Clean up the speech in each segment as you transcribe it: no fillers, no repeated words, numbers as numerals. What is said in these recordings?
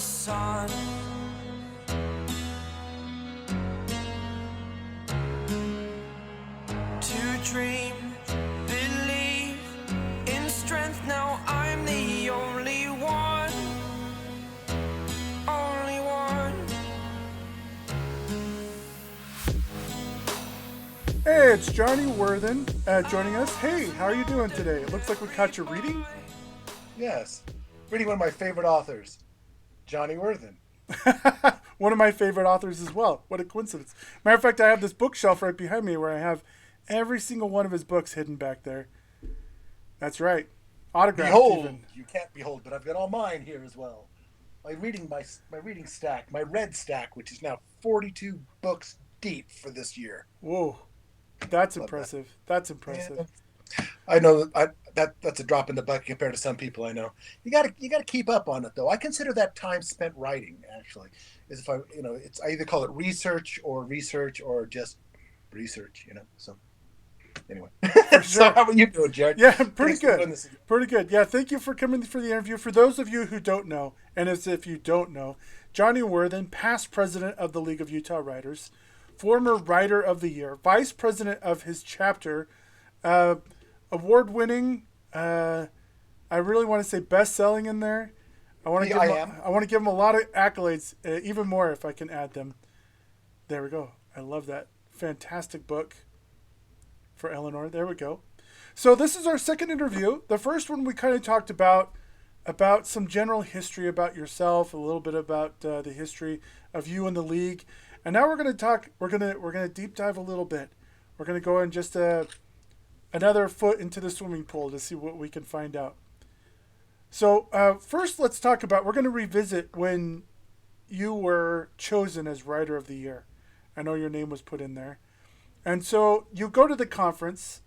sun. To dream, believe in strength. Now I'm the only one. Only one. Hey, it's Johnny Worthen joining us. Hey, how are you doing today? It looks like we caught you reading. Yes. Reading one of my favorite authors, Johnny Worthen. One of my favorite authors as well. What a coincidence. Matter of fact, I have this bookshelf right behind me where I have every single one of his books hidden back there. That's right. Autographed Behold, even. you can't behold, but I've got all mine here as well. My reading stack, my red stack, which is now 42 books deep for this year. Whoa. That's Love that. impressive. That's Yeah, impressive. I know that's a drop in the bucket compared to some people I know. You got to keep up on it though. I consider that time spent writing actually is if I it's I either call it research or just research. So anyway, For so sure. how are you doing, Jared? Yeah, pretty Thanks for good. doing this again. Pretty good. Yeah, thank you for coming for the interview. For those of you who don't know, and as if you don't know, Johnny Worthen, past president of the League of Utah Writers, former Writer of the Year, vice president of his chapter, uh, award winning, I really want to say best selling in there. Yeah, I am. I want to give him a lot of accolades, even more if I can add them. There we go. I love that. Fantastic book for Eleanor. There we go. So this is our second interview. The first one we kind of talked about some general history about yourself, a little bit about the history of you and the league, and now we're going to talk. We're going to deep dive a little bit. We're going to go in just another foot into the swimming pool to see what we can find out. So first, let's talk about. We're going to revisit when you were chosen as Writer of the Year. I know your name was put in there, and so you go to the conference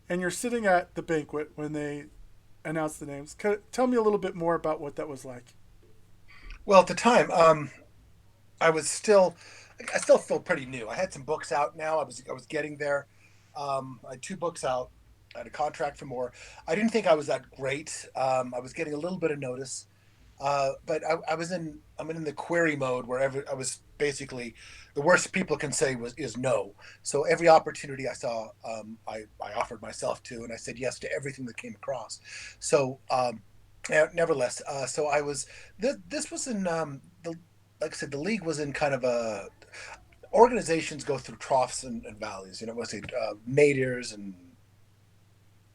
and you're sitting at the banquet when they announce the names. Tell me a little bit more about what that was like. Well, at the time, I was I still feel pretty new. I had some books out now. I was getting there. I had two books out. I had a contract for more. I didn't think I was that great. I was getting a little bit of notice, but I'm in the query mode where I was basically the worst people can say is no. So every opportunity I saw, I offered myself to, and I said yes to everything that came across. So nevertheless, so I was this was in the like I said, the league was in kind of a organizations go through troughs and valleys. What's it, nadirs and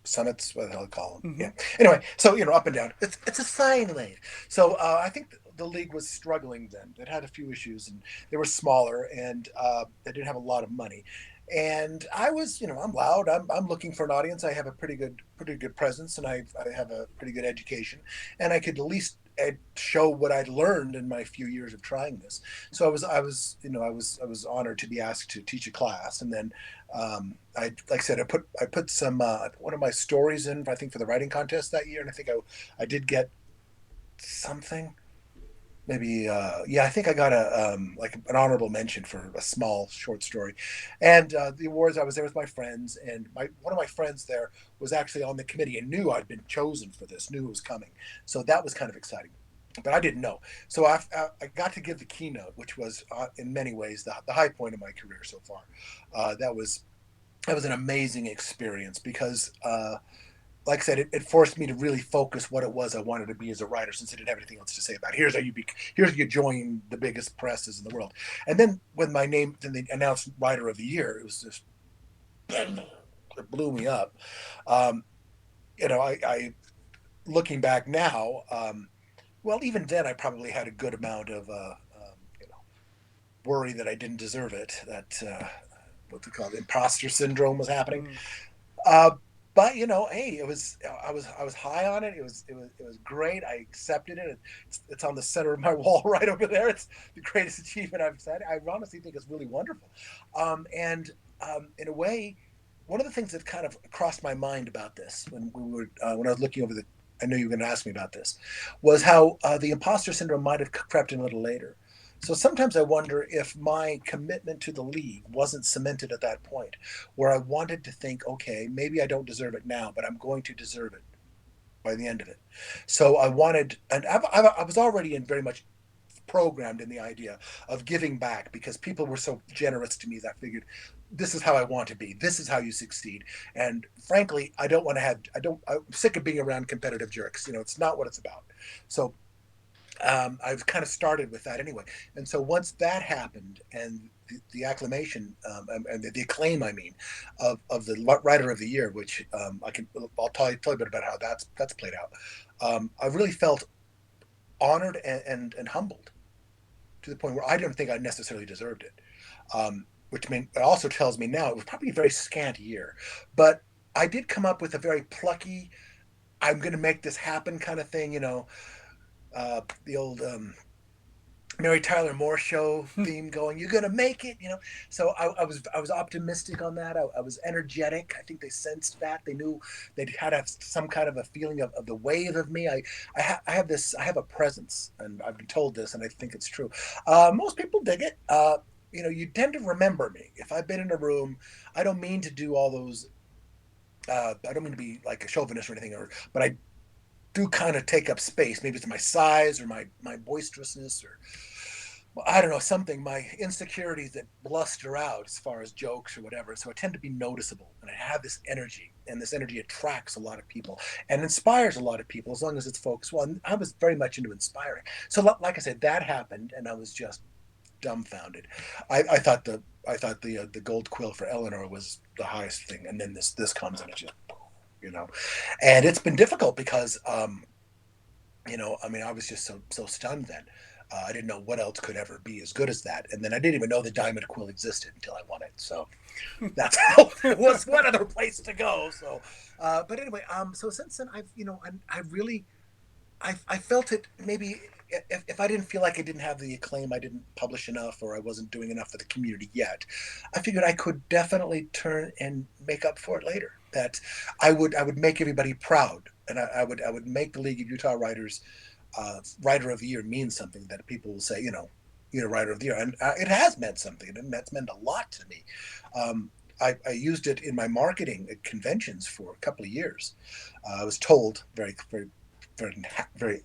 summits, what the hell I call them. Mm-hmm. Yeah. Anyway, so up and down. It's a sine wave. So I think the league was struggling then. It had a few issues, and they were smaller, and they didn't have a lot of money. And I was, I'm loud. I'm looking for an audience. I have a pretty good presence, and I have a pretty good education, and I could at least show what I'd learned in my few years of trying this. So I was honored to be asked to teach a class, and then like I said, I put some one of my stories in, I think, for the writing contest that year, and I think I did get something. Maybe yeah, I think I got a like an honorable mention for a small short story, and the awards. I was there with my friends, and my one of my friends there was actually on the committee and knew I'd been chosen for this, knew it was coming, so that was kind of exciting. But I didn't know, so I got to give the keynote, which was in many ways the high point of my career so far. That was an amazing experience because like I said, it forced me to really focus what it was I wanted to be as a writer, since I didn't have anything else to say about it. Here's how you join the biggest presses in the world. And then when then they announced Writer of the Year, it was just it blew me up. Um, I looking back now, well, even then I probably had a good amount of worry that I didn't deserve it. That what they call it, imposter syndrome was happening. Mm. Uh, but hey, I was high on it. It was great. I accepted it. It's on the center of my wall right over there. It's the greatest achievement I've said. I honestly think it's really wonderful. And in a way, one of the things that kind of crossed my mind about this when I was looking over the, I know you were going to ask me about this, was how the imposter syndrome might have crept in a little later. So sometimes I wonder if my commitment to the league wasn't cemented at that point, where I wanted to think, okay, maybe I don't deserve it now, but I'm going to deserve it by the end of it. So I wanted, and I was already in very much programmed in the idea of giving back because people were so generous to me that I figured this is how I want to be. This is how you succeed. And frankly, I don't want to have, I'm sick of being around competitive jerks. It's not what it's about. So I've kind of started with that anyway. And so once that happened and the acclamation and the acclaim, I mean, of the writer of the year, which I'll tell you a bit about how that's played out. I really felt honored and humbled to the point where I didn't think I necessarily deserved it. Which it also tells me now it was probably a very scant year, but I did come up with a very plucky, I'm going to make this happen kind of thing. The old Mary Tyler Moore show theme going, "You're gonna make it," So I was optimistic on that. I was energetic. I think they sensed that. They knew they'd had some kind of a feeling of the wave of me. I have this. I have a presence, and I've been told this, and I think it's true. Most people dig it. You tend to remember me if I've been in a room. I don't mean to do all those. I don't mean to be like a chauvinist or anything, but I do kind of take up space. Maybe it's my size or my boisterousness or well, I don't know, something, my insecurities that bluster out as far as jokes or whatever. So I tend to be noticeable and I have this energy, and this energy attracts a lot of people and inspires a lot of people as long as it's focused. Well, I was very much into inspiring. So, like I said, that happened and I was just dumbfounded. I thought the gold quill for Eleanor was the highest thing. And then this comes and it's just, you know, and it's been difficult because, I mean, I was just so stunned then. I didn't know what else could ever be as good as that, and then I didn't even know the diamond quill existed until I won it. So that's how it was one other place to go. So, but anyway, so since then I really I felt it maybe if I didn't feel like I didn't have the acclaim, I didn't publish enough, or I wasn't doing enough for the community yet. I figured I could definitely turn and make up for it later. That I would make everybody proud, and I would make the League of Utah Writers Writer of the Year mean something that people will say, you're Writer of the Year, and it has meant something, and that's meant a lot to me. I used it in my marketing at conventions for a couple of years. I was told very, very, very, very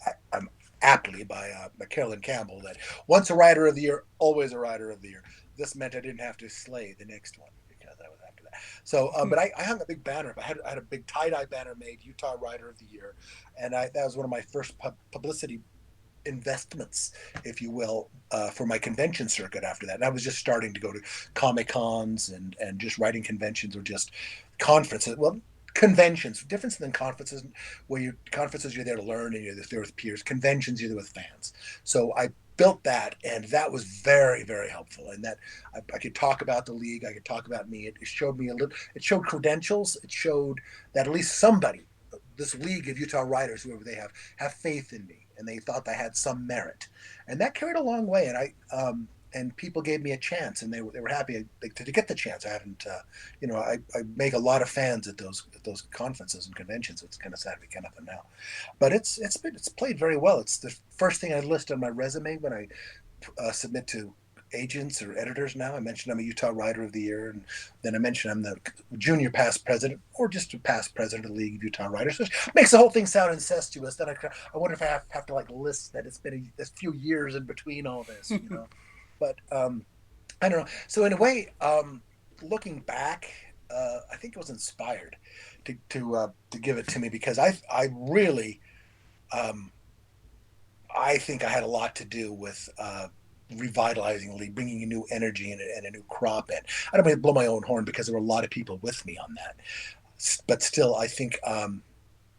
aptly by Carolyn Campbell that once a Writer of the Year, always a Writer of the Year. This meant I didn't have to slay the next one because I was after that. So, but I hung a big banner. I had a big tie-dye banner made, Utah Writer of the Year, and that was one of my first publicity investments, if you will, for my convention circuit after that. And I was just starting to go to Comic Cons and just writing conventions or just conferences. Well, conventions, different than conferences, where conferences you're there to learn and you're there with peers. Conventions you're there with fans. So I built that, and that was very, very helpful. And that I could talk about the league, I could talk about me. It showed me a little. It showed credentials. It showed that at least somebody, this league of Utah writers, whoever they have faith in me, and they thought I had some merit, and that carried a long way. And and people gave me a chance, and they were happy to get the chance. I haven't, I make a lot of fans at those conferences and conventions. It's kind of sad we can't have them now, but it's played very well. It's the first thing I list on my resume when I submit to agents or editors now. I mentioned I'm a Utah Writer of the Year, and then I mentioned I'm the junior past president or just a past president of the League of Utah Writers, which makes the whole thing sound incestuous. Then I wonder if I have to like list that it's been a few years in between all this. But I don't know. So in a way, looking back, I think it was inspired to give it to me because I really I think I had a lot to do with revitalizing the league, bringing a new energy and a new crop in. I don't mean to blow my own horn because there were a lot of people with me on that, but still, I think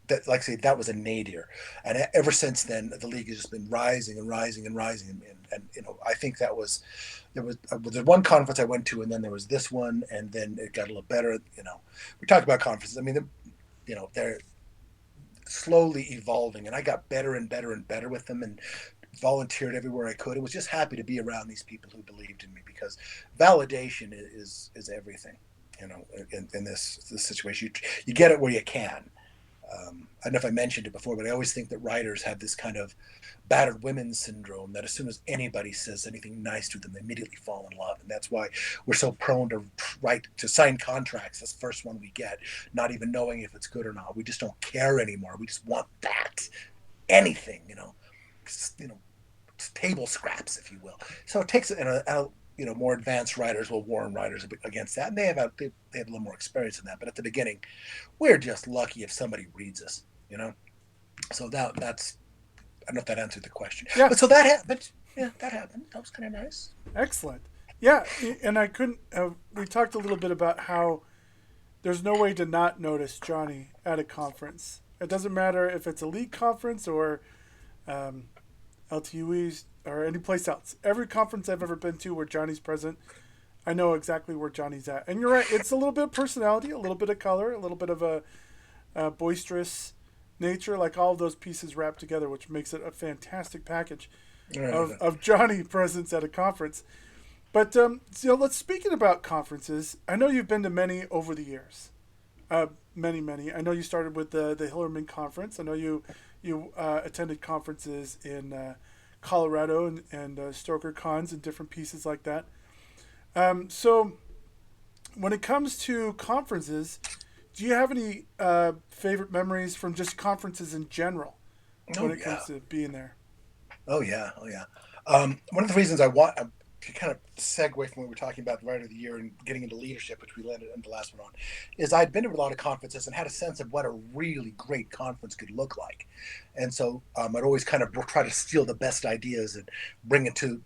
that, like I say, that was a nadir, and ever since then, the league has just been rising and rising and rising, and I think there was one conference I went to, and then there was this one, and then it got a little better. We talked about conferences. I mean, they're slowly evolving, and I got better and better and better with them, and volunteered everywhere I could. It was just happy to be around these people who believed in me because validation is everything. In this situation, you get it where you can. I don't know if I mentioned it before, but I always think that writers have this kind of battered women syndrome that as soon as anybody says anything nice to them, they immediately fall in love. And that's why we're so prone to write, to sign contracts, this first one we get, not even knowing if it's good or not. We just don't care anymore. We just want that. Anything, you know, table scraps, if you will. So it takes more advanced writers will warn writers against that, and they have a little more experience in that. But at the beginning, we're just lucky if somebody reads us, you know. So that's I don't know if that answered the question, Yeah, but so that happened. Yeah, that happened. That was kind of nice. excellent. Yeah, and I couldn't. We talked a little bit about how there's no way to not notice Johnny at a conference. It doesn't matter if it's a league conference or um, LTUEs or any place else. Every conference I've ever been to where Johnny's present, I know exactly where Johnny's at. And you're right, it's a little bit of personality, a little bit of color, a little bit of a boisterous nature, like all of those pieces wrapped together, which makes it a fantastic package of Johnny presence at a conference. But let's speaking about conferences. I know you've been to many over the years, many. I know you started with the Hillerman conference. I know you attended conferences in Colorado and Stoker cons and different pieces like that. So when it comes to conferences, do you have any favorite memories from just conferences in general when it comes to being there? Oh yeah, oh yeah. One of the reasons I want to kind of segue from what we were talking about the writer of the year and getting into leadership, which we landed in the last one on, is I'd been to a lot of conferences and had a sense of what a really great conference could look like, and so I'd always kind of try to steal the best ideas and bring it to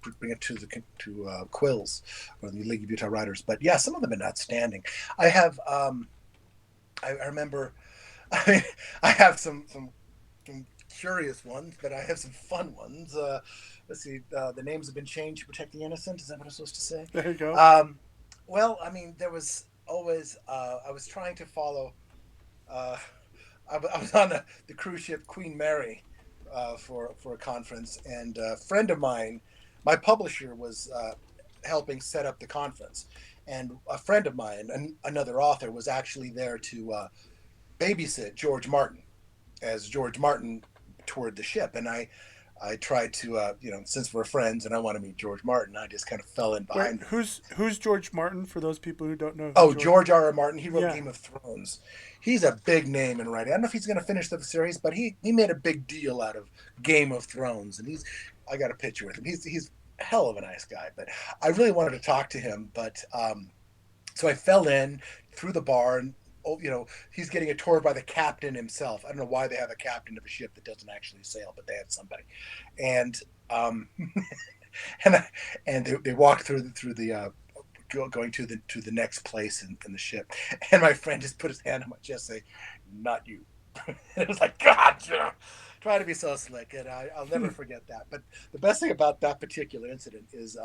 Quills or the League of Utah Writers. But yeah, some of them have been outstanding. I have I remember I mean, I have some curious ones, but I have some fun ones. Let's see. The names have been changed to protect the innocent. Is that what I'm supposed to say? There you go. Well, I mean, there was always. I was trying to follow. Uh, I was on the cruise ship Queen Mary for a conference, and a friend of mine, my publisher, was helping set up the conference, and a friend of mine, another author, was actually there to babysit George Martin as George Martin toured the ship. And I tried to, since we're friends and I want to meet George Martin, I just kind of fell in Wait, behind him. who's George Martin for those people who don't know who Oh, George? George R. R. Martin. He wrote Yeah. Game of Thrones. He's a big name in writing. I don't know if he's going to finish the series, but he made a big deal out of Game of Thrones, and I got a picture with him. He's a hell of a nice guy. But I really wanted to talk to him, but so I fell in through the bar, and he's getting a tour by the captain himself. I don't know why they have a captain of a ship that doesn't actually sail, but they have somebody, and and they walk through the going to the next place in the ship, and my friend just put his hand on my chest, say, "Not you." It was like, "Gotcha." Try to be so slick, and I'll never forget that. But the best thing about that particular incident is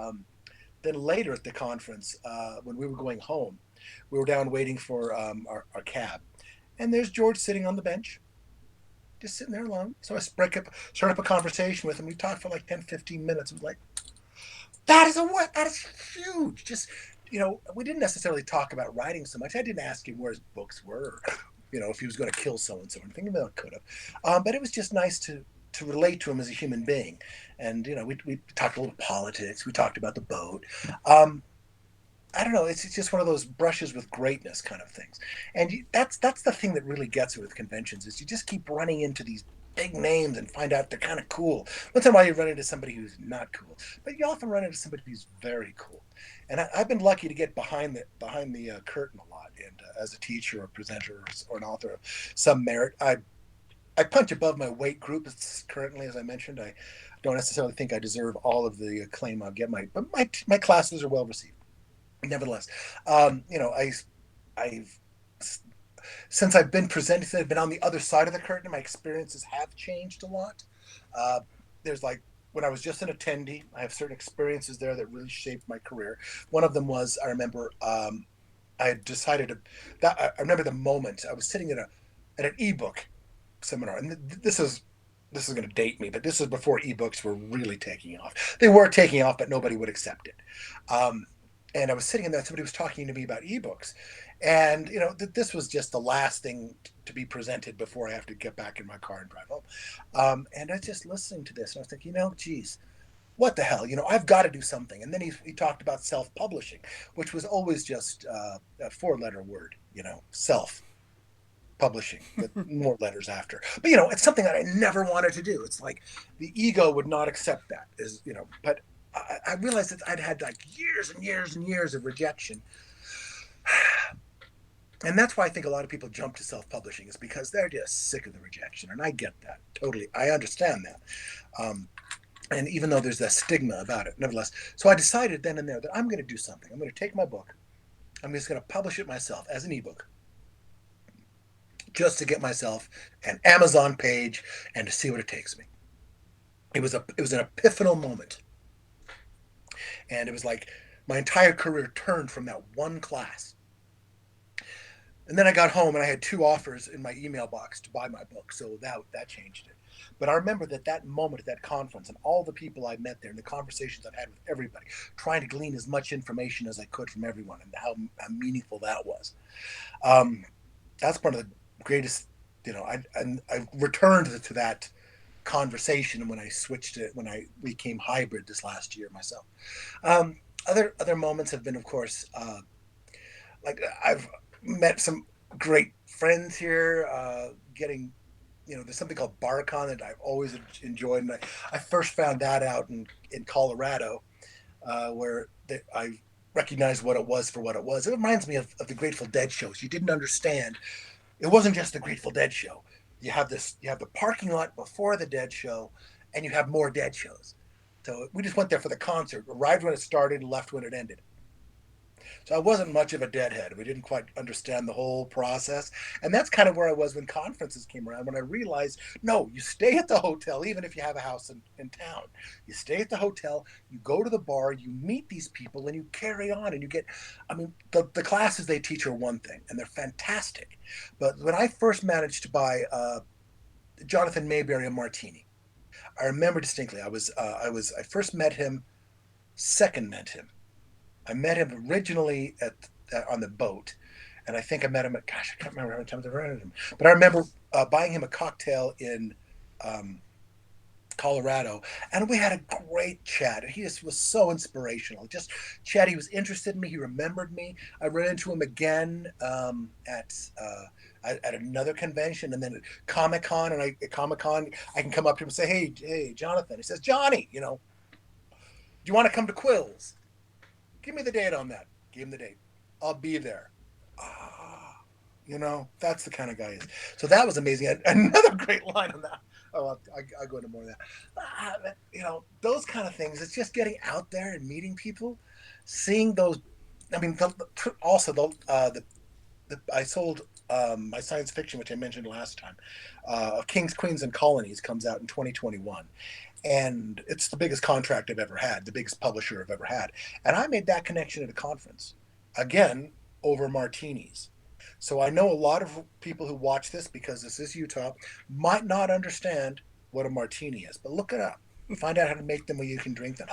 then later at the conference, when we were going home, we were down waiting for our cab, and there's George sitting on the bench, just sitting there alone. So I start up a conversation with him. We talked for like 10, 15 minutes. It was like, that is huge. Just, we didn't necessarily talk about writing so much. I didn't ask him where his books were, if he was going to kill so-and-so or anything. I could have. But it was just nice to relate to him as a human being. And, we talked a little politics. We talked about the boat. I don't know. It's just one of those brushes with greatness kind of things, and that's the thing that really gets it with conventions is you just keep running into these big names and find out they're kind of cool. Once in a while you run into somebody who's not cool, but you often run into somebody who's very cool. And I've been lucky to get behind the curtain a lot, and as a teacher or presenter or an author of some merit, I punch above my weight group currently, as I mentioned. I don't necessarily think I deserve all of the acclaim I'll get, but my classes are well received. Nevertheless, I've since I've been presented, I've been on the other side of the curtain. My experiences have changed a lot. There's like when I was just an attendee, I have certain experiences there that really shaped my career. One of them was I remember I decided I remember the moment I was sitting at an ebook seminar, and this is going to date me, but this is before ebooks were really taking off. They were taking off, but nobody would accept it. And I was sitting in there, and somebody was talking to me about ebooks, And this was just the last thing to be presented before I have to get back in my car and drive home. And I was just listening to this, and I was thinking, geez, what the hell? I've got to do something. And then he talked about self-publishing, which was always just a four-letter word, self publishing with more letters after. But it's something that I never wanted to do. It's like the ego would not accept that. But I realized that I'd had like years and years and years of rejection. And that's why I think a lot of people jump to self-publishing, is because they're just sick of the rejection. And I get that totally. I understand that. And even though there's that stigma about it, nevertheless. So I decided then and there that I'm going to do something. I'm going to take my book. I'm just going to publish it myself as an ebook, just to get myself an Amazon page and to see what it takes me. It was an epiphanal moment. And it was like my entire career turned from that one class. And then I got home and I had 2 offers in my email box to buy my book. So that changed it. But I remember that moment at that conference and all the people I met there and the conversations I've had with everybody, trying to glean as much information as I could from everyone, and how meaningful that was. That's one of the greatest, I returned to that conversation when I switched it, when I became hybrid this last year myself. Other moments have been, of course, like I've met some great friends here. Getting, there's something called BarCon that I've always enjoyed, and I first found that out in Colorado, where I recognized what it was for what it was. It reminds me of the Grateful Dead shows. You didn't understand. It wasn't just the Grateful Dead show. You have the parking lot before the Dead show, and you have more Dead shows. So we just went there for the concert, arrived when it started, left when it ended. So I wasn't much of a deadhead. We didn't quite understand the whole process. And that's kind of where I was when conferences came around, when I realized, no, you stay at the hotel, even if you have a house in town. You stay at the hotel, you go to the bar, you meet these people, and you carry on. And you get, the classes they teach are one thing, and they're fantastic. But when I first managed to buy Jonathan Mayberry a martini, I remember distinctly, I first met him, second met him. I met him originally on the boat, and I think I met him at, gosh, I can't remember how many times I've met him, but I remember buying him a cocktail in Colorado, and we had a great chat. He just was so inspirational. Just chat. He was interested in me. He remembered me. I ran into him again at another convention, and then at Comic Con. And at Comic Con, I can come up to him and say, "Hey, Jonathan." He says, "Johnny, do you want to come to Quills? Give me the date on that." Give him the date. I'll be there. That's the kind of guy he is. So that was amazing. Another great line on that. Oh, I'll go into more of that. Those kind of things. It's just getting out there and meeting people, seeing those. I mean, also I sold my science fiction, which I mentioned last time, Kings, Queens, and Colonies, comes out in 2021. And it's the biggest contract I've ever had, the biggest publisher I've ever had. And I made that connection at a conference, again, over martinis. So I know a lot of people who watch this, because this is Utah, might not understand what a martini is, but look it up. Find out how to make them where you can drink them.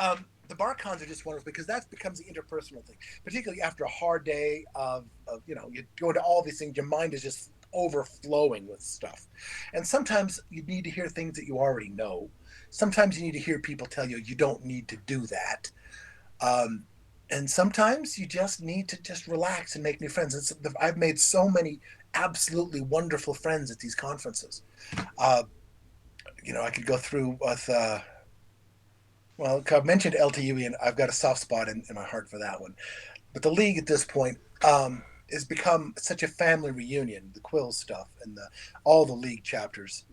The bar cons are just wonderful, because that becomes the interpersonal thing, particularly after a hard day of you go into all these things, your mind is just overflowing with stuff. And sometimes you need to hear things that you already know. Sometimes you need to hear people tell you don't need to do that. And sometimes you just need to just relax and make new friends. I've made so many absolutely wonderful friends at these conferences. I could go through with, well, I've mentioned LTUE, and I've got a soft spot in my heart for that one. But the league at this point has become such a family reunion. The Quills stuff and all the league chapters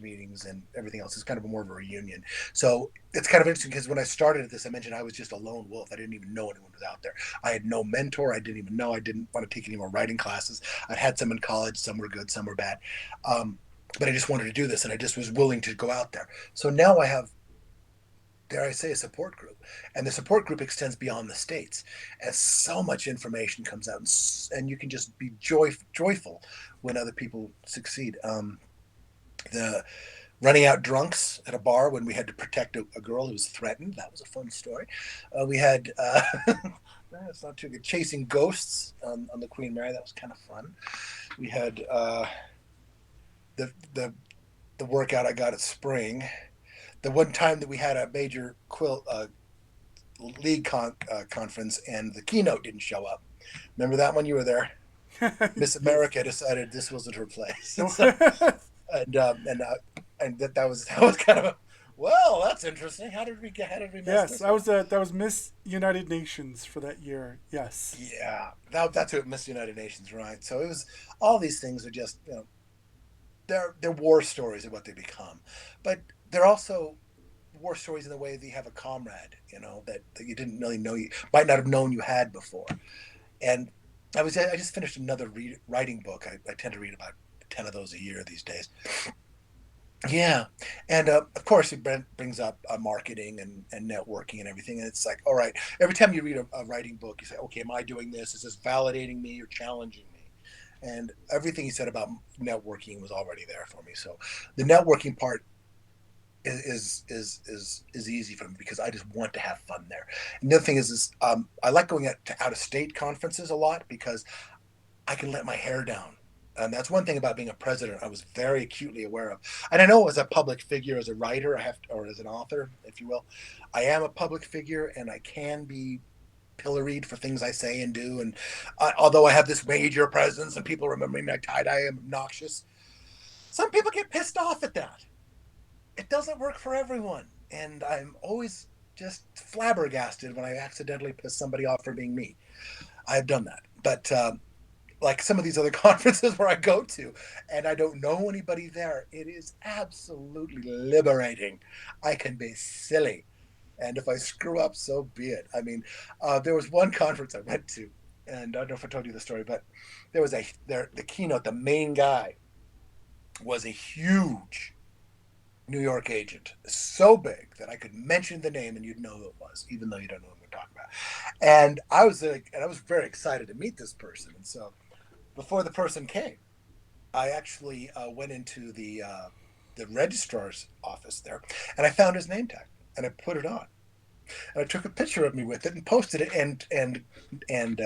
meetings and everything else is kind of more of a reunion. So it's kind of interesting, because when I started this, I mentioned I was just a lone wolf. I didn't even know anyone was out there. I had no mentor. I didn't even know. I didn't want to take any more writing classes. I had some in college. Some were good, some were bad. But I just wanted to do this, and I just was willing to go out there. So now I have, dare I say, a support group, and the support group extends beyond the states, as so much information comes out, and you can just be joyful when other people succeed. The running out drunks at a bar when we had to protect a girl who was threatened, that was a fun story. We had It's not too good. Chasing Ghosts on the Queen Mary. That was kind of fun. We had the the the workout I got at Spring. The one time that we had a major quilt league conference and the keynote didn't show up. Remember that one? You were there. Miss Yes. America decided this wasn't her place, and No. so and that was kind of a, well, that's interesting. How did we mess Yes, this up? that was Miss United Nations for that year. Yes. Yeah, that's what Miss United Nations, right? So it was all these things are just they're war stories of what they become, but they're also war stories in the way that you have a comrade, that you didn't really know you might not have known you had before. And I just finished another writing book. I tend to read about 10 of those a year these days. Yeah, and of course it brings up marketing and networking and everything. And it's like, all right, every time you read a writing book, you say, okay, am I doing this? Is this validating me or challenging me? And everything he said about networking was already there for me. So the networking part is easy for me because I just want to have fun there. And the other thing is I like going out of state conferences a lot because I can let my hair down. And that's one thing about being a president I was very acutely aware of. And I know as a public figure, as a writer, or as an author, if you will, I am a public figure and I can be pilloried for things I say and do. And although I have this major presence and people remember me, like tie dye, I'm obnoxious. Some people get pissed off at that. It doesn't work for everyone. And I'm always just flabbergasted when I accidentally piss somebody off for being me. I've done that. But like some of these other conferences where I go to and I don't know anybody there, it is absolutely liberating. I can be silly. And if I screw up, so be it. I mean, there was one conference I went to, and I don't know if I told you the story, but the keynote, the main guy was a huge New York agent, so big that I could mention the name and you'd know who it was, even though you don't know who we're talking about. And I was very excited to meet this person. And so before the person came, I actually went into the registrar's office there, and I found his name tag, and I put it on, and I took a picture of me with it and posted it, and and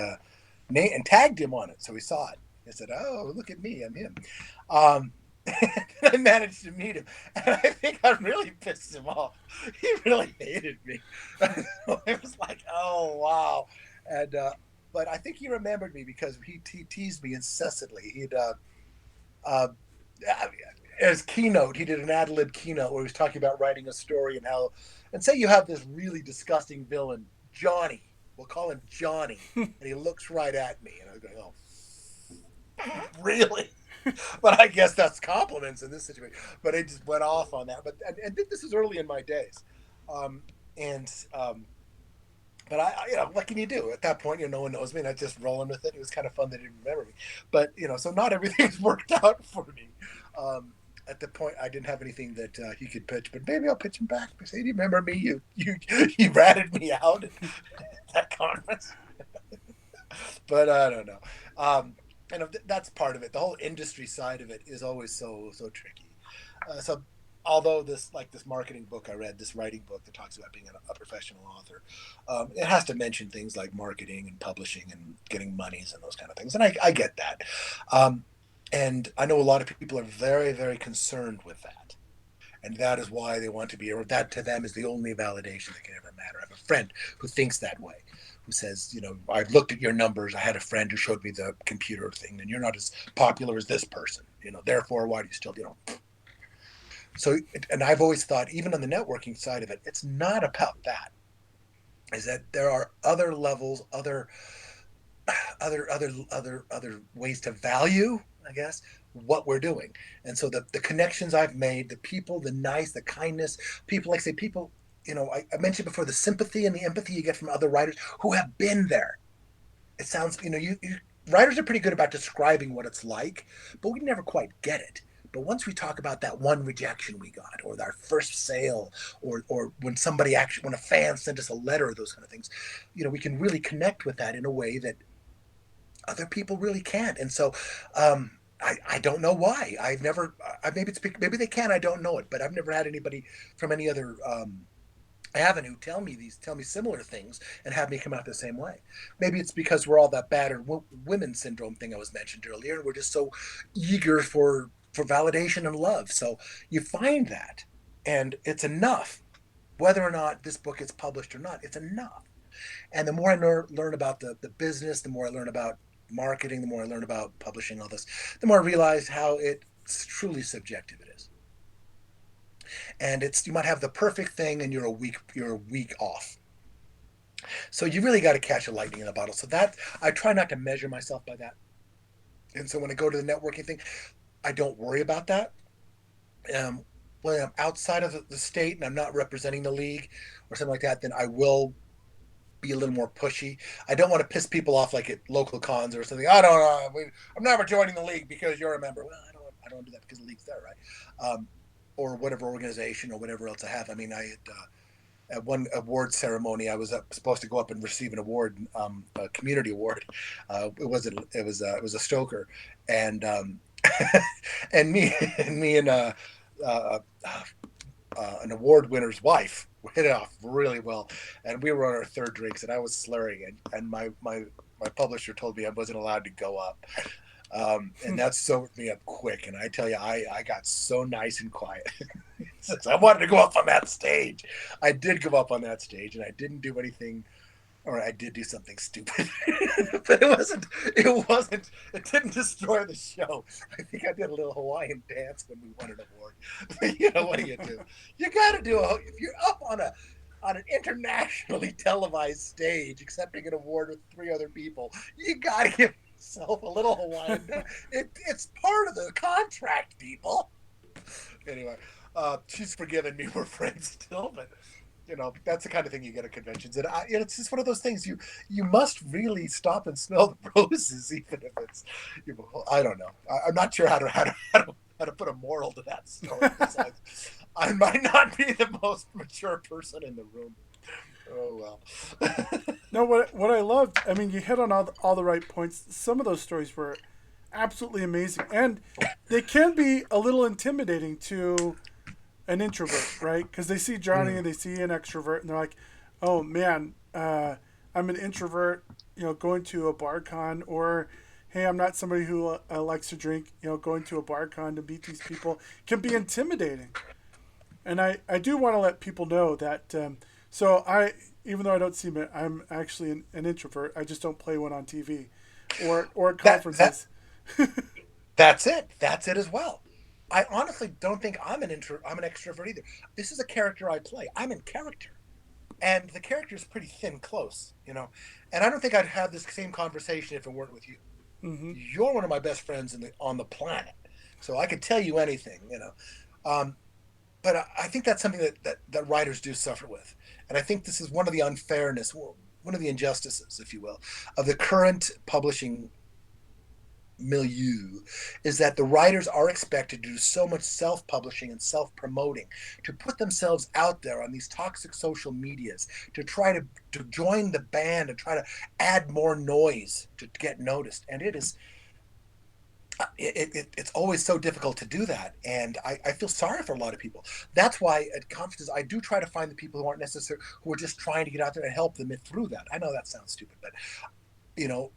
tagged him on it, so he saw it. I said, "Oh, look at me, I'm him." Um, and I managed to meet him, and I think I really pissed him off. He really hated me. So it was like, "Oh wow," and but I think he remembered me because he teased me incessantly. Uh, as keynote, he did an ad lib keynote where he was talking about writing a story and how, and say you have this really disgusting villain, Johnny. We'll call him Johnny, and he looks right at me, and I go, "Oh, really?" But I guess that's compliments in this situation. But it just went off on that. And this is early in my days, um, and but what can you do at that point? No one knows me, and I just rolling with it. It was kind of fun that he didn't remember me, but so not everything's worked out for me. At the point, I didn't have anything that he could pitch, but maybe I'll pitch him back. Say, "Do you remember me? You ratted me out at that conference." But I don't know. That's part of it. The whole industry side of it is always so tricky. So although this marketing book I read, this writing book that talks about being a professional author, it has to mention things like marketing and publishing and getting monies and those kind of things, and I get that. Um, and I know a lot of people are very very concerned with that, and that is why they want to be, or that to them is the only validation that can ever matter. I have a friend who thinks that way, who says, I've looked at your numbers. I had a friend who showed me the computer thing, and you're not as popular as this person. Therefore, why do you still? So, and I've always thought, even on the networking side of it, it's not about that. Is that there are other levels, other ways to value, I guess, what we're doing. And so the connections I've made, the people, the kindness, people, like say people, I mentioned before, the sympathy and the empathy you get from other writers who have been there. It sounds, you writers are pretty good about describing what it's like, but we never quite get it. But once we talk about that one rejection we got, or our first sale, or when a fan sent us a letter, those kind of things, we can really connect with that in a way that other people really can't. And so, I don't know why. I've never. Maybe they can. I don't know it. But I've never had anybody from any other avenue tell me similar things and have me come out the same way. Maybe it's because we're all that battered women syndrome thing I was mentioned earlier, and we're just so eager for validation and love. So you find that, and it's enough. Whether or not this book gets published or not, it's enough. And the more I learn about the business, the more I learn about marketing, the more I learn about publishing, all this, the more I realize how it's truly subjective it is. And it's, you might have the perfect thing and you're a week off. So you really got to catch a lightning in a bottle. So that, I try not to measure myself by that. And so when I go to the networking thing, I don't worry about that. When I'm outside of the state and I'm not representing the league or something like that, then I will be a little more pushy. I don't want to piss people off like at local cons or something. I don't know. I'm never joining the league because you're a member. Well, I don't do that because the league's there, right? Or whatever organization or whatever else I have. I mean, I had at one award ceremony, I was supposed to go up and receive an award, a community award. It was a Stoker, and and me and uh, an award winner's wife hit it off really well, and we were on our third drinks, and I was slurring, and my publisher told me I wasn't allowed to go up. And that sobered me up quick. And I tell you, I got so nice and quiet. Since I wanted to go up on that stage, I did go up on that stage, and I didn't do anything, or I did do something stupid, but it didn't destroy the show. I think I did a little Hawaiian dance when we won an award. You know, what do you do? You got to do if you're up on an internationally televised stage accepting an award with three other people, you got to give yourself a little Hawaiian dance. It's part of the contract, people. Anyway, she's forgiven me. We're friends still, but that's the kind of thing you get at conventions, and it's just one of those things you must really stop and smell the roses, even if it's, I don't know. I'm not sure how to put a moral to that story. Besides, I might not be the most mature person in the room. Oh well. No, what I loved, I mean, you hit on all the right points. Some of those stories were absolutely amazing, and they can be a little intimidating to an introvert, right? Because they see Johnny and they see an extrovert, and they're like, "Oh man, I'm an introvert," going to a bar con, or hey, I'm not somebody who likes to drink, going to a bar con to meet these people can be intimidating. And I do want to let people know that. So even though I don't seem it, I'm actually an introvert. I just don't play one on TV, or at that that conferences. that's it. That's it as well. I honestly don't think I'm an extrovert either. This is a character I play. I'm in character, and the character is pretty thin, close. And I don't think I'd have this same conversation if it weren't with you. Hmm. You're one of my best friends on the planet, so I could tell you anything. Um, but I think that's something that writers do suffer with, and I think this is one of the unfairness, one of the injustices, if you will, of the current publishing milieu, is that the writers are expected to do so much self-publishing and self-promoting, to put themselves out there on these toxic social medias, to try to join the band and try to add more noise to get noticed. And it's always so difficult to do that, and I feel sorry for a lot of people. That's why at conferences I do try to find the people who aren't necessary, who are just trying to get out there and help them through that. I know that sounds stupid, but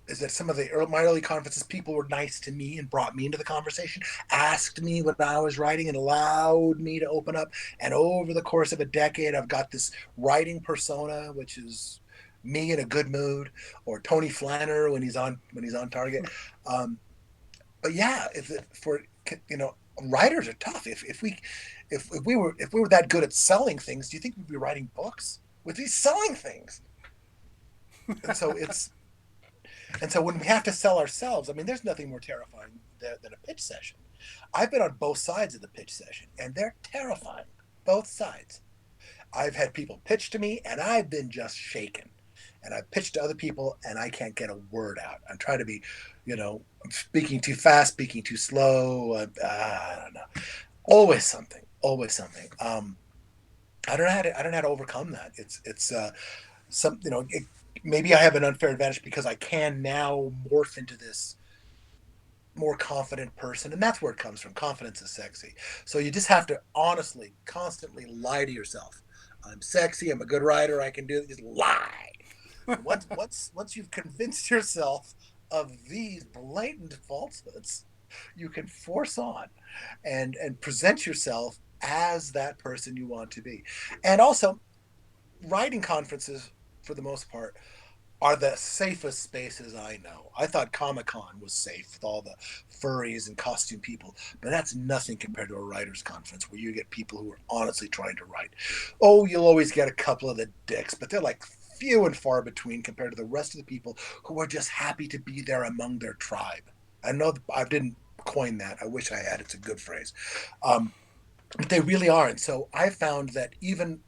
is that some of my early conferences, people were nice to me and brought me into the conversation, asked me what I was writing, and allowed me to open up. And over the course of a decade, I've got this writing persona, which is me in a good mood, or Tony Flanner when he's on target. Um, but yeah, for writers are tough. If we were that good at selling things, do you think we'd be writing books? We'd be selling things. And so it's And so when we have to sell ourselves, I mean, there's nothing more terrifying than a pitch session. I've been on both sides of the pitch session, and they're terrifying. Both sides. I've had people pitch to me, and I've been just shaken. And I've pitched to other people, and I can't get a word out. I'm trying to be, I'm speaking too fast, speaking too slow. I don't know. Always something. Always something. I don't know how to overcome that. It's some maybe I have an unfair advantage because I can now morph into this more confident person, and that's where it comes from. Confidence is sexy. So you just have to honestly constantly lie to yourself I'm sexy. I'm a good writer. I can do it. Just lie. And once you've convinced yourself of these blatant falsehoods, you can force on and present yourself as that person you want to be. And also, writing conferences, for the most part, are the safest spaces I know. I thought Comic Con was safe with all the furries and costume people, but that's nothing compared to a writers' conference where you get people who are honestly trying to write. Oh, you'll always get a couple of the dicks, but they're like few and far between compared to the rest of the people who are just happy to be there among their tribe. I know I didn't coin that. I wish I had. It's a good phrase. But they really are. And so I found that even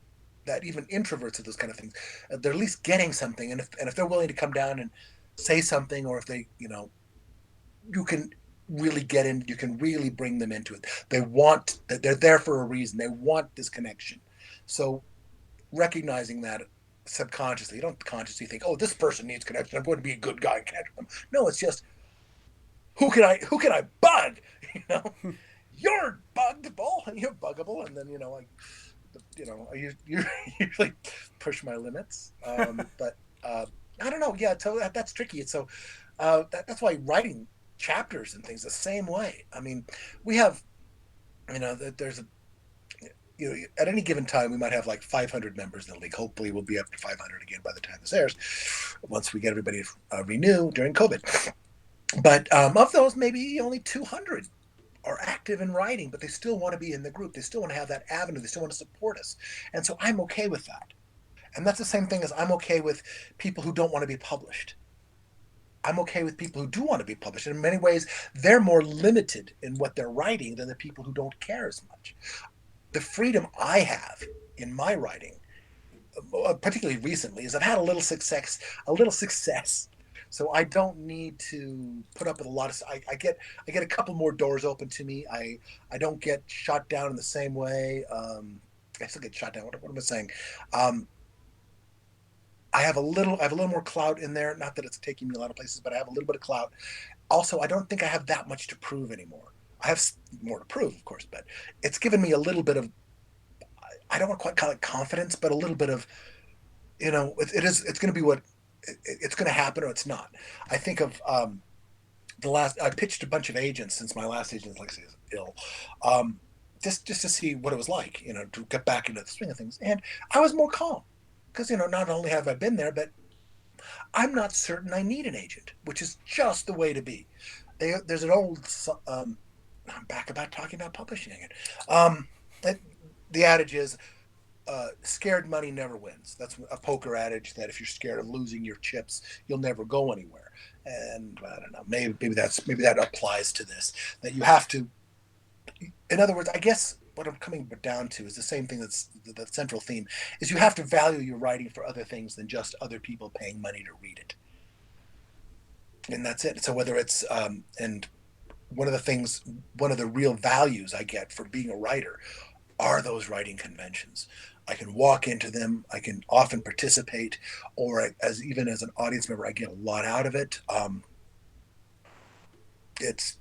introverts of those kind of things, they're at least getting something. And if they're willing to come down and say something, or if they, you can really get in, you can really bring them into it. They want that, they're there for a reason. They want this connection. So recognizing that subconsciously, you don't consciously think, oh, this person needs connection, I'm going to be a good guy and connect with them. No, it's just who can I bug? You know, you're buggable, you're buggable, and then I usually push my limits. But I don't know. Yeah, so that's tricky. So that's why writing chapters and things the same way. I mean, we have, there's a, at any given time we might have like 500 members in the league. Hopefully, we'll be up to 500 again by the time this airs, once we get everybody to renew during COVID. But of those, maybe only 200 are active in writing, but they still want to be in the group. They still want to have that avenue. They still want to support us. And so I'm okay with that. And that's the same thing as I'm okay with people who don't want to be published. I'm okay with people who do want to be published. And in many ways, they're more limited in what they're writing than the people who don't care as much. The freedom I have in my writing, particularly recently, is I've had a little success. So I don't need to put up with a lot of. I get a couple more doors open to me. I don't get shot down in the same way. I still get shot down. What am I saying? Um, I have a little more clout in there. Not that it's taking me a lot of places, but I have a little bit of clout. Also, I don't think I have that much to prove anymore. I have more to prove, of course, but it's given me a little bit of. I don't want to quite call it confidence, but a little bit of, it's going to be what it's going to happen, or it's not. I think of I pitched a bunch of agents since my last agent, like I say, is ill, just to see what it was like, to get back into the swing of things. And I was more calm because, not only have I been there, but I'm not certain I need an agent, which is just the way to be. There's an old, I'm back about talking about publishing again. That the adage is, scared money never wins. That's a poker adage that if you're scared of losing your chips, you'll never go anywhere. And I don't know, maybe that applies to this. That you have to, in other words, I guess what I'm coming down to is the same thing. That's the central theme is you have to value your writing for other things than just other people paying money to read it. And that's it. So whether it's and one of the real values I get for being a writer are those writing conventions. I can walk into them. I can often participate, or even as an audience member, I get a lot out of it. It's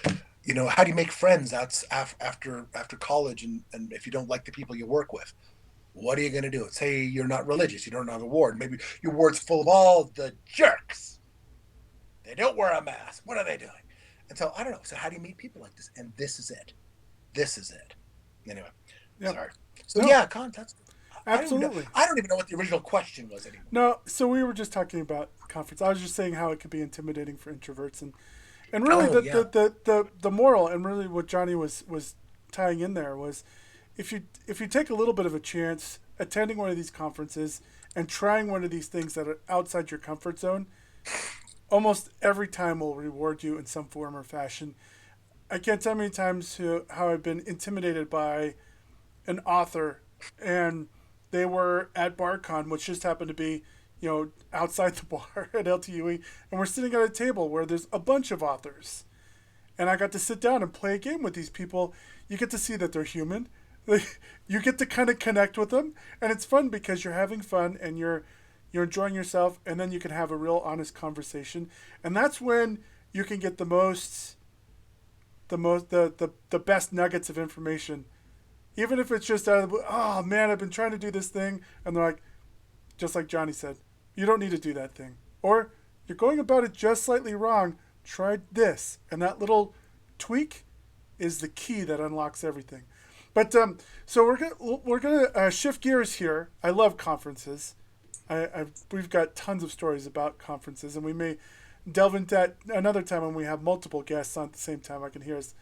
how do you make friends after college, and if you don't like the people you work with, what are you going to do? Say you're not religious, you don't have a ward. Maybe your ward's full of all the jerks. They don't wear a mask. What are they doing? And so I don't know. So how do you meet people like this? And this is it. This is it. Anyway, Yep. sorry. So No, yeah, context. absolutely. I don't even know what the original question was anymore. No, so we were just talking about conference. I was just saying how it could be intimidating for introverts, and really Oh yeah. the moral, and really what Johnny was tying in there was, if you take a little bit of a chance attending one of these conferences and trying one of these things that are outside your comfort zone, almost every time will reward you in some form or fashion. I can't tell how many times how I've been intimidated by an author, and they were at BarCon, which just happened to be, outside the bar at LTUE, and we're sitting at a table where there's a bunch of authors, and I got to sit down and play a game with these people. You get to see that they're human. You get to kind of connect with them, and it's fun because you're having fun and you're enjoying yourself, and then you can have a real honest conversation, and that's when you can get the best nuggets of information Even if it's just out of the blue, oh man, I've been trying to do this thing, and they're like, just like Johnny said, you don't need to do that thing, or you're going about it just slightly wrong. Try this, and that little tweak is the key that unlocks everything. But so we're gonna shift gears here. I love conferences. We've got tons of stories about conferences, and we may delve into that another time when we have multiple guests on at the same time. I can hear us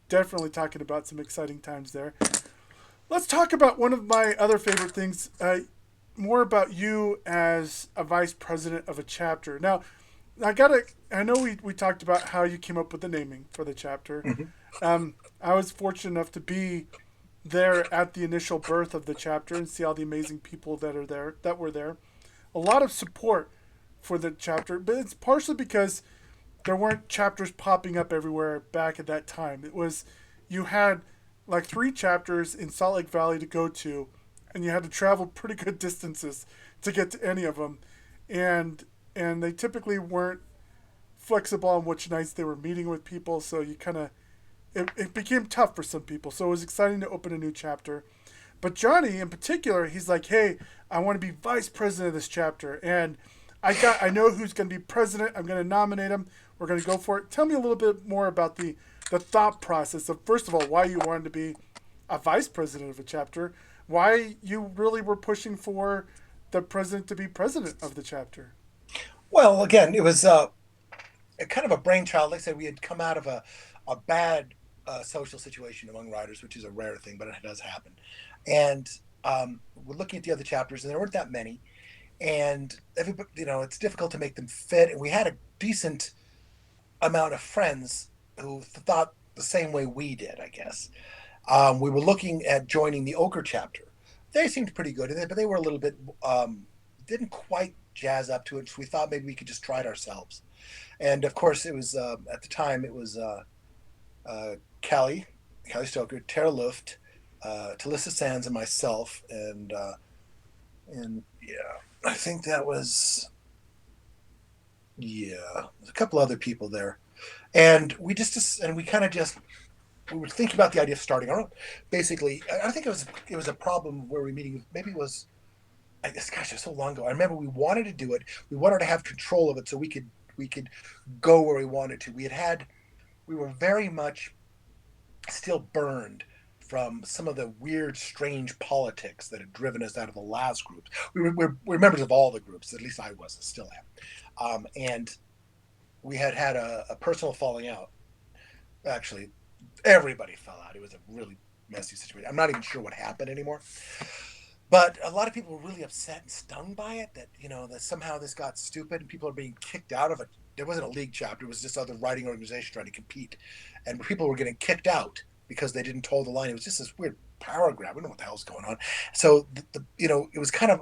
definitely talking about some exciting times there. Let's talk about one of my other favorite things. More about you as a vice president of a chapter. Now, I know we talked about how you came up with the naming for the chapter. I was fortunate enough to be there at the initial birth of the chapter and see all the amazing people that were there. A lot of support for the chapter, but it's partially because there weren't chapters popping up everywhere back at that time. It was, you had like 3 chapters in Salt Lake Valley to go to, and you had to travel pretty good distances to get to any of them, and they typically weren't flexible on which nights they were meeting with people. So you kind of, it became tough for some people. So it was exciting to open a new chapter. But Johnny in particular, he's like, hey, I want to be vice president of this chapter, and I know who's going to be president. I'm going to nominate him. We're going to go for it. Tell me a little bit more about the thought process of, first of all, why you wanted to be a vice president of a chapter, why you really were pushing for the president to be president of the chapter. Well, again, it was a kind of a brainchild. Like I said, we had come out of a bad social situation among writers, which is a rare thing, but it does happen. And we're looking at the other chapters, and there weren't that many. And everybody, it's difficult to make them fit. And we had a decent amount of friends who thought the same way we did, I guess. We were looking at joining the Oquirrh chapter. They seemed pretty good, but they were a little bit, didn't quite jazz up to it. So we thought maybe we could just try it ourselves. And of course, it was, at the time, it was Kelly Stoker, Tara Luft, Talissa Sands, and myself. And yeah, I think that was, a couple other people there. And we were thinking about the idea of starting our own. Basically, I think it was a problem where we were meeting. Maybe it was, I guess, gosh, it was so long ago. I remember we wanted to do it. We wanted to have control of it so we could go where we wanted to. We were very much still burned from some of the weird, strange politics that had driven us out of the last groups. We're members of all the groups. At least I was, still am. And we had a personal falling out. Actually, everybody fell out. It was a really messy situation. I'm not even sure what happened anymore. But a lot of people were really upset and stung by it, that that somehow this got stupid and people are being kicked out of it. There wasn't a league chapter. It was just other writing organizations trying to compete. And people were getting kicked out because they didn't toe the line. It was just this weird power grab. We don't know what the hell's going on. So, it was kind of,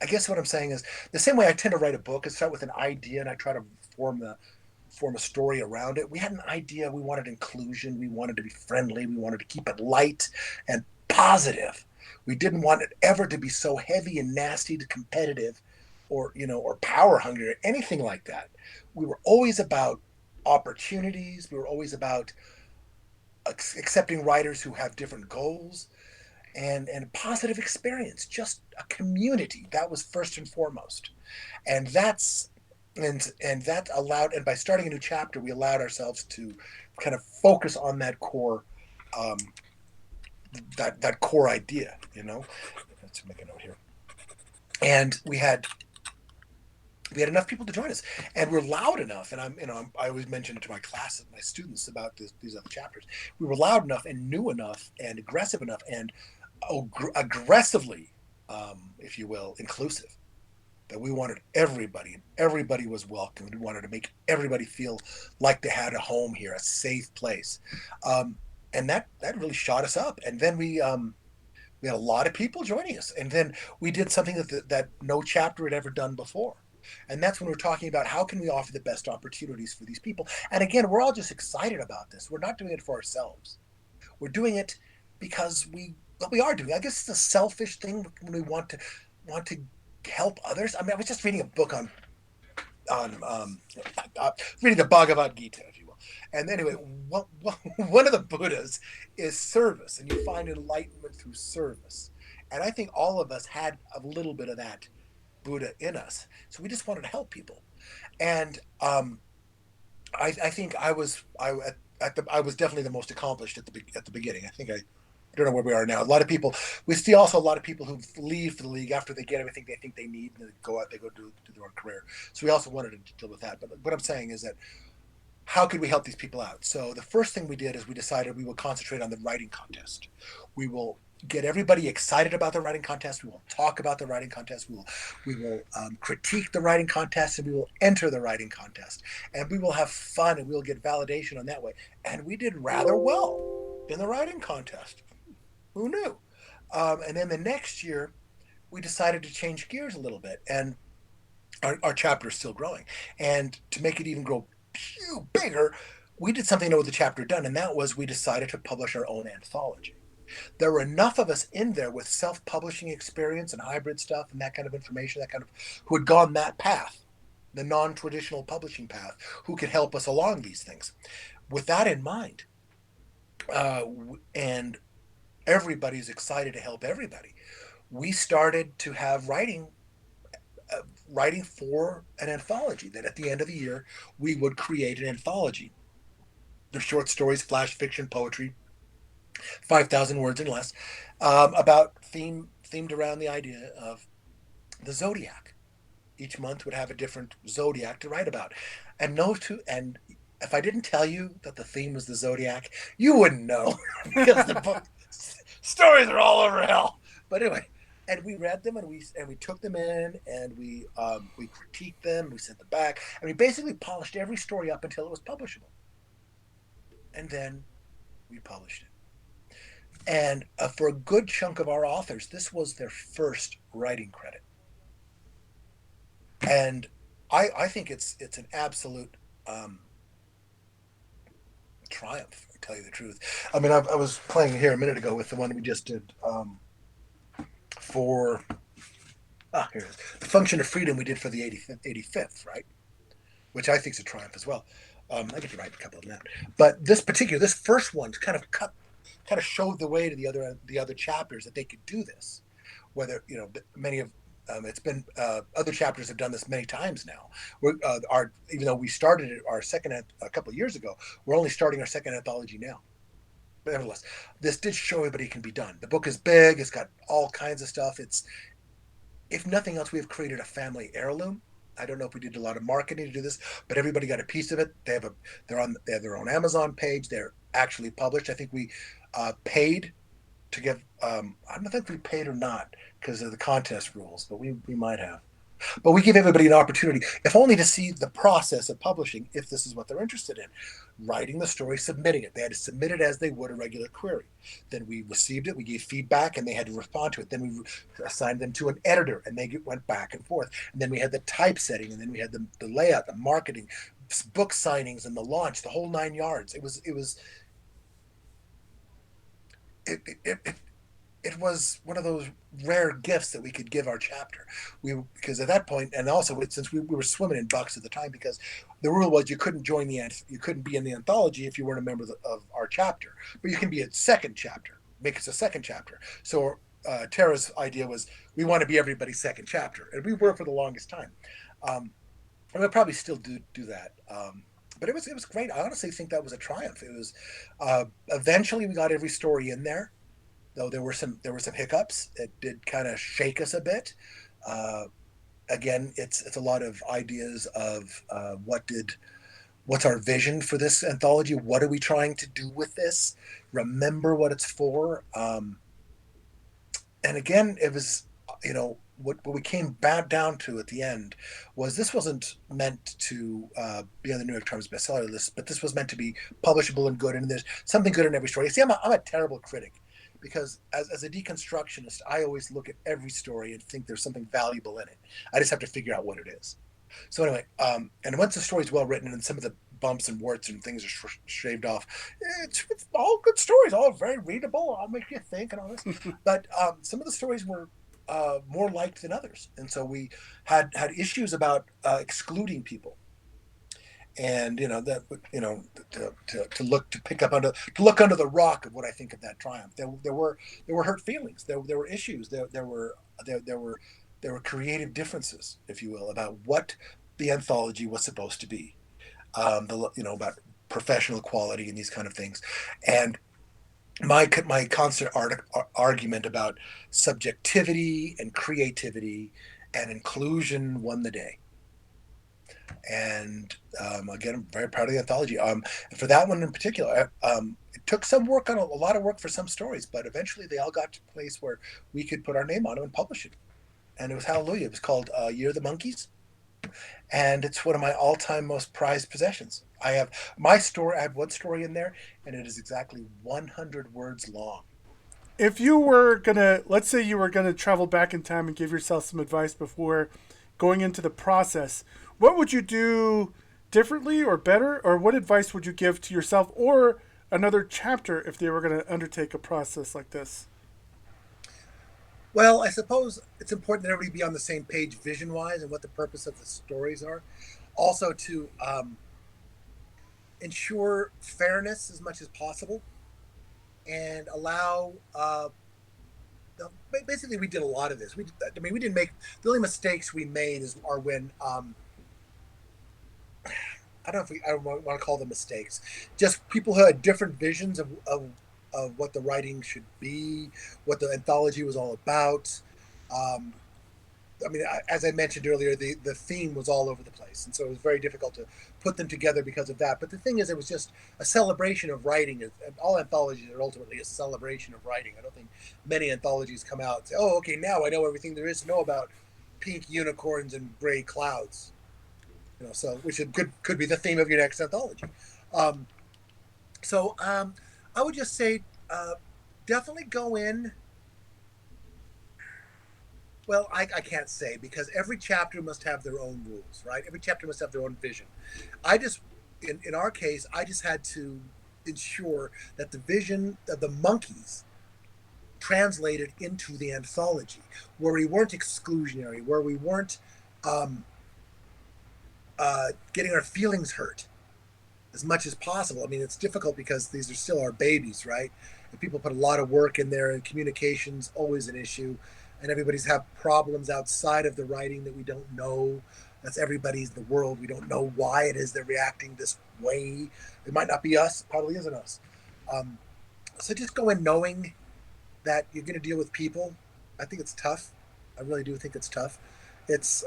I guess what I'm saying is, the same way I tend to write a book and start with an idea and I try to form a story around it. We had an idea. We wanted inclusion. We wanted to be friendly. We wanted to keep it light and positive. We didn't want it ever to be so heavy and nasty to competitive or power hungry or anything like that. We were always about opportunities. We were always about accepting writers who have different goals and positive experience, just a community. That was first and foremost. And that allowed, and by starting a new chapter, we allowed ourselves to kind of focus on that core, that core idea, Let's make a note here. And we had enough people to join us, and we're loud enough. And I always mention it to my class, my students about these other chapters. We were loud enough and new enough and aggressive enough and aggressively, if you will, inclusive, that we wanted everybody, and everybody was welcome. We wanted to make everybody feel like they had a home here, a safe place. And that really shot us up. And then we had a lot of people joining us. And then we did something that no chapter had ever done before. And that's when we're talking about how can we offer the best opportunities for these people. And again, we're all just excited about this. We're not doing it for ourselves. We're doing it because we are doing it. I guess it's a selfish thing when we want to help others. I mean, I was just reading a book on reading the Bhagavad Gita, if you will. And anyway, one of the Buddhas is service, and you find enlightenment through service. And I think all of us had a little bit of that Buddha in us, so we just wanted to help people. And I think I was definitely the most accomplished at the beginning. I don't know where we are now. A lot of people, we see also a lot of people who leave the league after they get everything they think they need, and they go out, they go do their own career. So we also wanted to deal with that. But what I'm saying is that how could we help these people out? So the first thing we did is we decided we will concentrate on the writing contest. We will get everybody excited about the writing contest. We will talk about the writing contest. We will critique the writing contest, and we will enter the writing contest, and we will have fun, and we will get validation on that way. And we did rather well in the writing contest. Who knew? And then the next year, we decided to change gears a little bit, and our chapter is still growing. And to make it even grow bigger, we did something with the chapter done, and that was we decided to publish our own anthology. There were enough of us in there with self-publishing experience and hybrid stuff and that kind of information, that kind of who had gone that path, the non-traditional publishing path, who could help us along these things. With that in mind, and everybody's excited to help everybody, we started to have writing for an anthology, that at the end of the year we would create an anthology. The short stories, flash fiction, poetry, 5,000 words and less, about themed around the idea of the zodiac. Each month would have a different zodiac to write about, and and if I didn't tell you that the theme was the zodiac, you wouldn't know because the book stories are all over hell. But anyway, and we read them, and we took them in, and we critiqued them, we sent them back, and we basically polished every story up until it was publishable, and then we published it. And for a good chunk of our authors, this was their first writing credit, and I think it's an absolute triumph, to tell you the truth. I mean, I was playing here a minute ago with the one we just did for here it is, the function of freedom we did for the 85th, right? Which I think is a triumph as well. I get to write a couple of them out, but this first one kind of showed the way to the other chapters that they could do this. Whether many of it's been other chapters have done this many times now. Even though we started our second a couple of years ago, we're only starting our second anthology now. But nevertheless, this did show everybody it can be done. The book is big; it's got all kinds of stuff. It's, if nothing else, we have created a family heirloom. I don't know if we did a lot of marketing to do this, but everybody got a piece of it. They have their own Amazon page. They're actually published. I think we paid to give. I don't think we paid or not because of the contest rules, but we might have. But we give everybody an opportunity, if only to see the process of publishing, if this is what they're interested in. Writing the story, submitting it. They had to submit it as they would a regular query. Then we received it, we gave feedback, and they had to respond to it. Then we assigned them to an editor, and they went back and forth. And then we had the typesetting, and then we had the layout, the marketing, book signings, and the launch, the whole 9 yards. It was one of those rare gifts that we could give our chapter. Because at that point, and also since we were swimming in bucks at the time, because the rule was you couldn't be in the anthology if you weren't a member of our chapter, but you can be a second chapter. Make us a second chapter. So Tara's idea was we want to be everybody's second chapter, and we were for the longest time. And we'll probably still do that. But it was great. I honestly think that was a triumph. It was eventually we got every story in there. Though there were some hiccups. It did kind of shake us a bit. Again, it's a lot of ideas of what's our vision for this anthology? What are we trying to do with this? Remember what it's for. And again, it was what we came back down to at the end was this wasn't meant to be on the New York Times bestseller list, but this was meant to be publishable and good. And there's something good in every story. See, I'm a terrible critic. Because as a deconstructionist, I always look at every story and think there's something valuable in it. I just have to figure out what it is. So anyway, and once the story's well written and some of the bumps and warts and things are shaved off, it's all good stories, all very readable, all make you think and all this. But some of the stories were more liked than others. And so we had issues about excluding people. and that to pick up under to look under the rock of what I think of that triumph. There were hurt feelings. There were issues. There were creative differences, if you will, about what the anthology was supposed to be. About professional quality and these kind of things, and my constant argument about subjectivity and creativity and inclusion won the day. And again, I'm very proud of the anthology. And for that one in particular, it took some work on a lot of work for some stories, but eventually they all got to a place where we could put our name on them and publish it. And it was hallelujah. It was called Year of the Monkeys, and it's one of my all-time most prized possessions. I have my story. I have one story in there, and it is exactly 100 words long. If you were gonna, let's say you were gonna travel back in time and give yourself some advice before going into the process, what would you do differently or better, or what advice would you give to yourself or another chapter if they were gonna undertake a process like this? Well, I suppose it's important that everybody be on the same page vision-wise and what the purpose of the stories are. Also, to ensure fairness as much as possible and allow basically we did a lot of this. We didn't make the only mistakes we made are when I don't know if I don't want to call them mistakes, just people who had different visions of what the writing should be, what the anthology was all about. Um, as I mentioned earlier, the theme was all over the place, and so it was very difficult to put them together because of that. But the thing is, it was just a celebration of writing. All anthologies are ultimately a celebration of writing. I don't think many anthologies come out and say, "Oh, okay, now I know everything there is to know about pink unicorns and gray clouds." So which could be the theme of your next anthology. Um, so I would just say, definitely go in. Well, I can't say because every chapter must have their own rules, right? Every chapter must have their own vision. I just, in our case, I just had to ensure that the vision of the monkeys translated into the anthology, where we weren't exclusionary, where we weren't um, getting our feelings hurt as much as possible. I mean, it's difficult because these are still our babies, right? And people put a lot of work in there, and communication's always an issue. And everybody's have problems outside of the writing that we don't know. That's everybody's in the world. We don't know why it is they're reacting this way. It might not be us. It probably isn't us. Um, so just go in knowing that you're going to deal with people. I think it's tough. I really do think it's tough. It's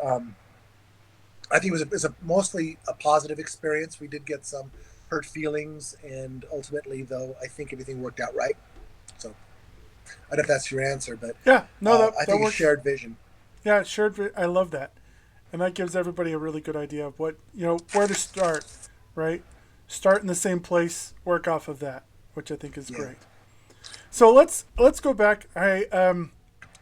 I think it was a mostly a positive experience. We did get some hurt feelings, and ultimately, though, I think everything worked out right. So I don't know if that's your answer, but Yeah, no, I that think it's works. shared vision. Yeah, I love that, and that gives everybody a really good idea of what where to start, right? Start in the same place, work off of that, which I think is Yeah. great. So let's go back. You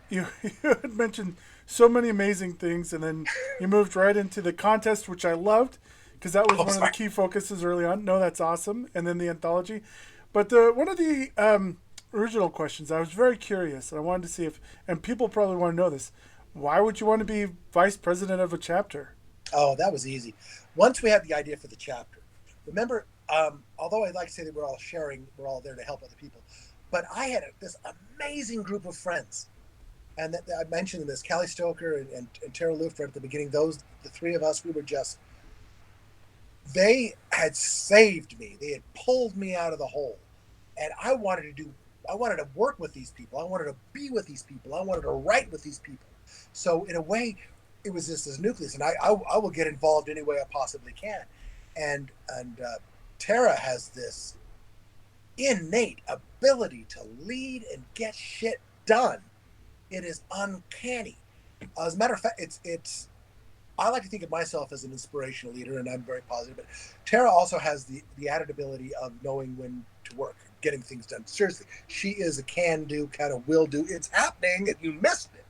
you had mentioned so many amazing things, and then you moved right into the contest, which I loved because that was Oh, one of the sorry. key focuses early on. No, that's awesome, and then the anthology. But one of the original questions, I was very curious, and I wanted to see if, and people probably want to know this, why would you want to be vice president of a chapter? Oh, that was easy. Once we had the idea for the chapter, remember, although I like to say that we're all sharing, we're all there to help other people, but I had this amazing group of friends. And I mentioned this, Callie Stoker and Tara Lufred at the beginning. The three of us, we were just, they had saved me. They had pulled me out of the hole. And I wanted to work with these people. I wanted to be with these people. I wanted to write with these people. So in a way, it was just this nucleus, and I will get involved any way I possibly can. And Tara has this innate ability to lead and get shit done. It is uncanny. As a matter of fact, it's. I like to think of myself as an inspirational leader, and I'm very positive. But Tara also has the added ability of knowing when to work, getting things done. Seriously, she is a can-do kind of will-do. It's happening, and you missed it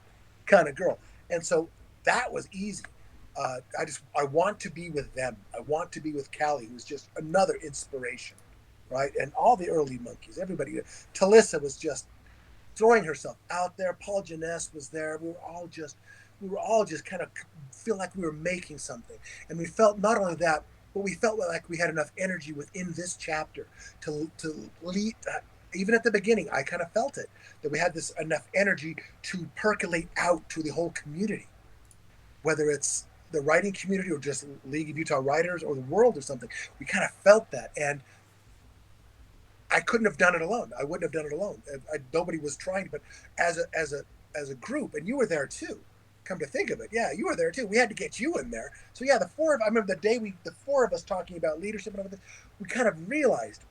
kind of girl. And so that was easy. I want to be with them. I want to be with Callie, who's just another inspiration, right? And all the early monkeys, everybody. Talissa was just throwing herself out there. Paul Janess was there. We were all just kind of feel like we were making something, and we felt not only that, but we felt like we had enough energy within this chapter to lead. Even at the beginning, I kind of felt it, that we had this enough energy to percolate out to the whole community, whether it's the writing community or just League of Utah Writers or the world or something. We kind of felt that, and I couldn't have done it alone. I wouldn't have done it alone. Nobody was trying, but as a group, and you were there too. Come to think of it, yeah, you were there too. We had to get you in there. So yeah, I remember the day the four of us talking about leadership and everything. We kind of realized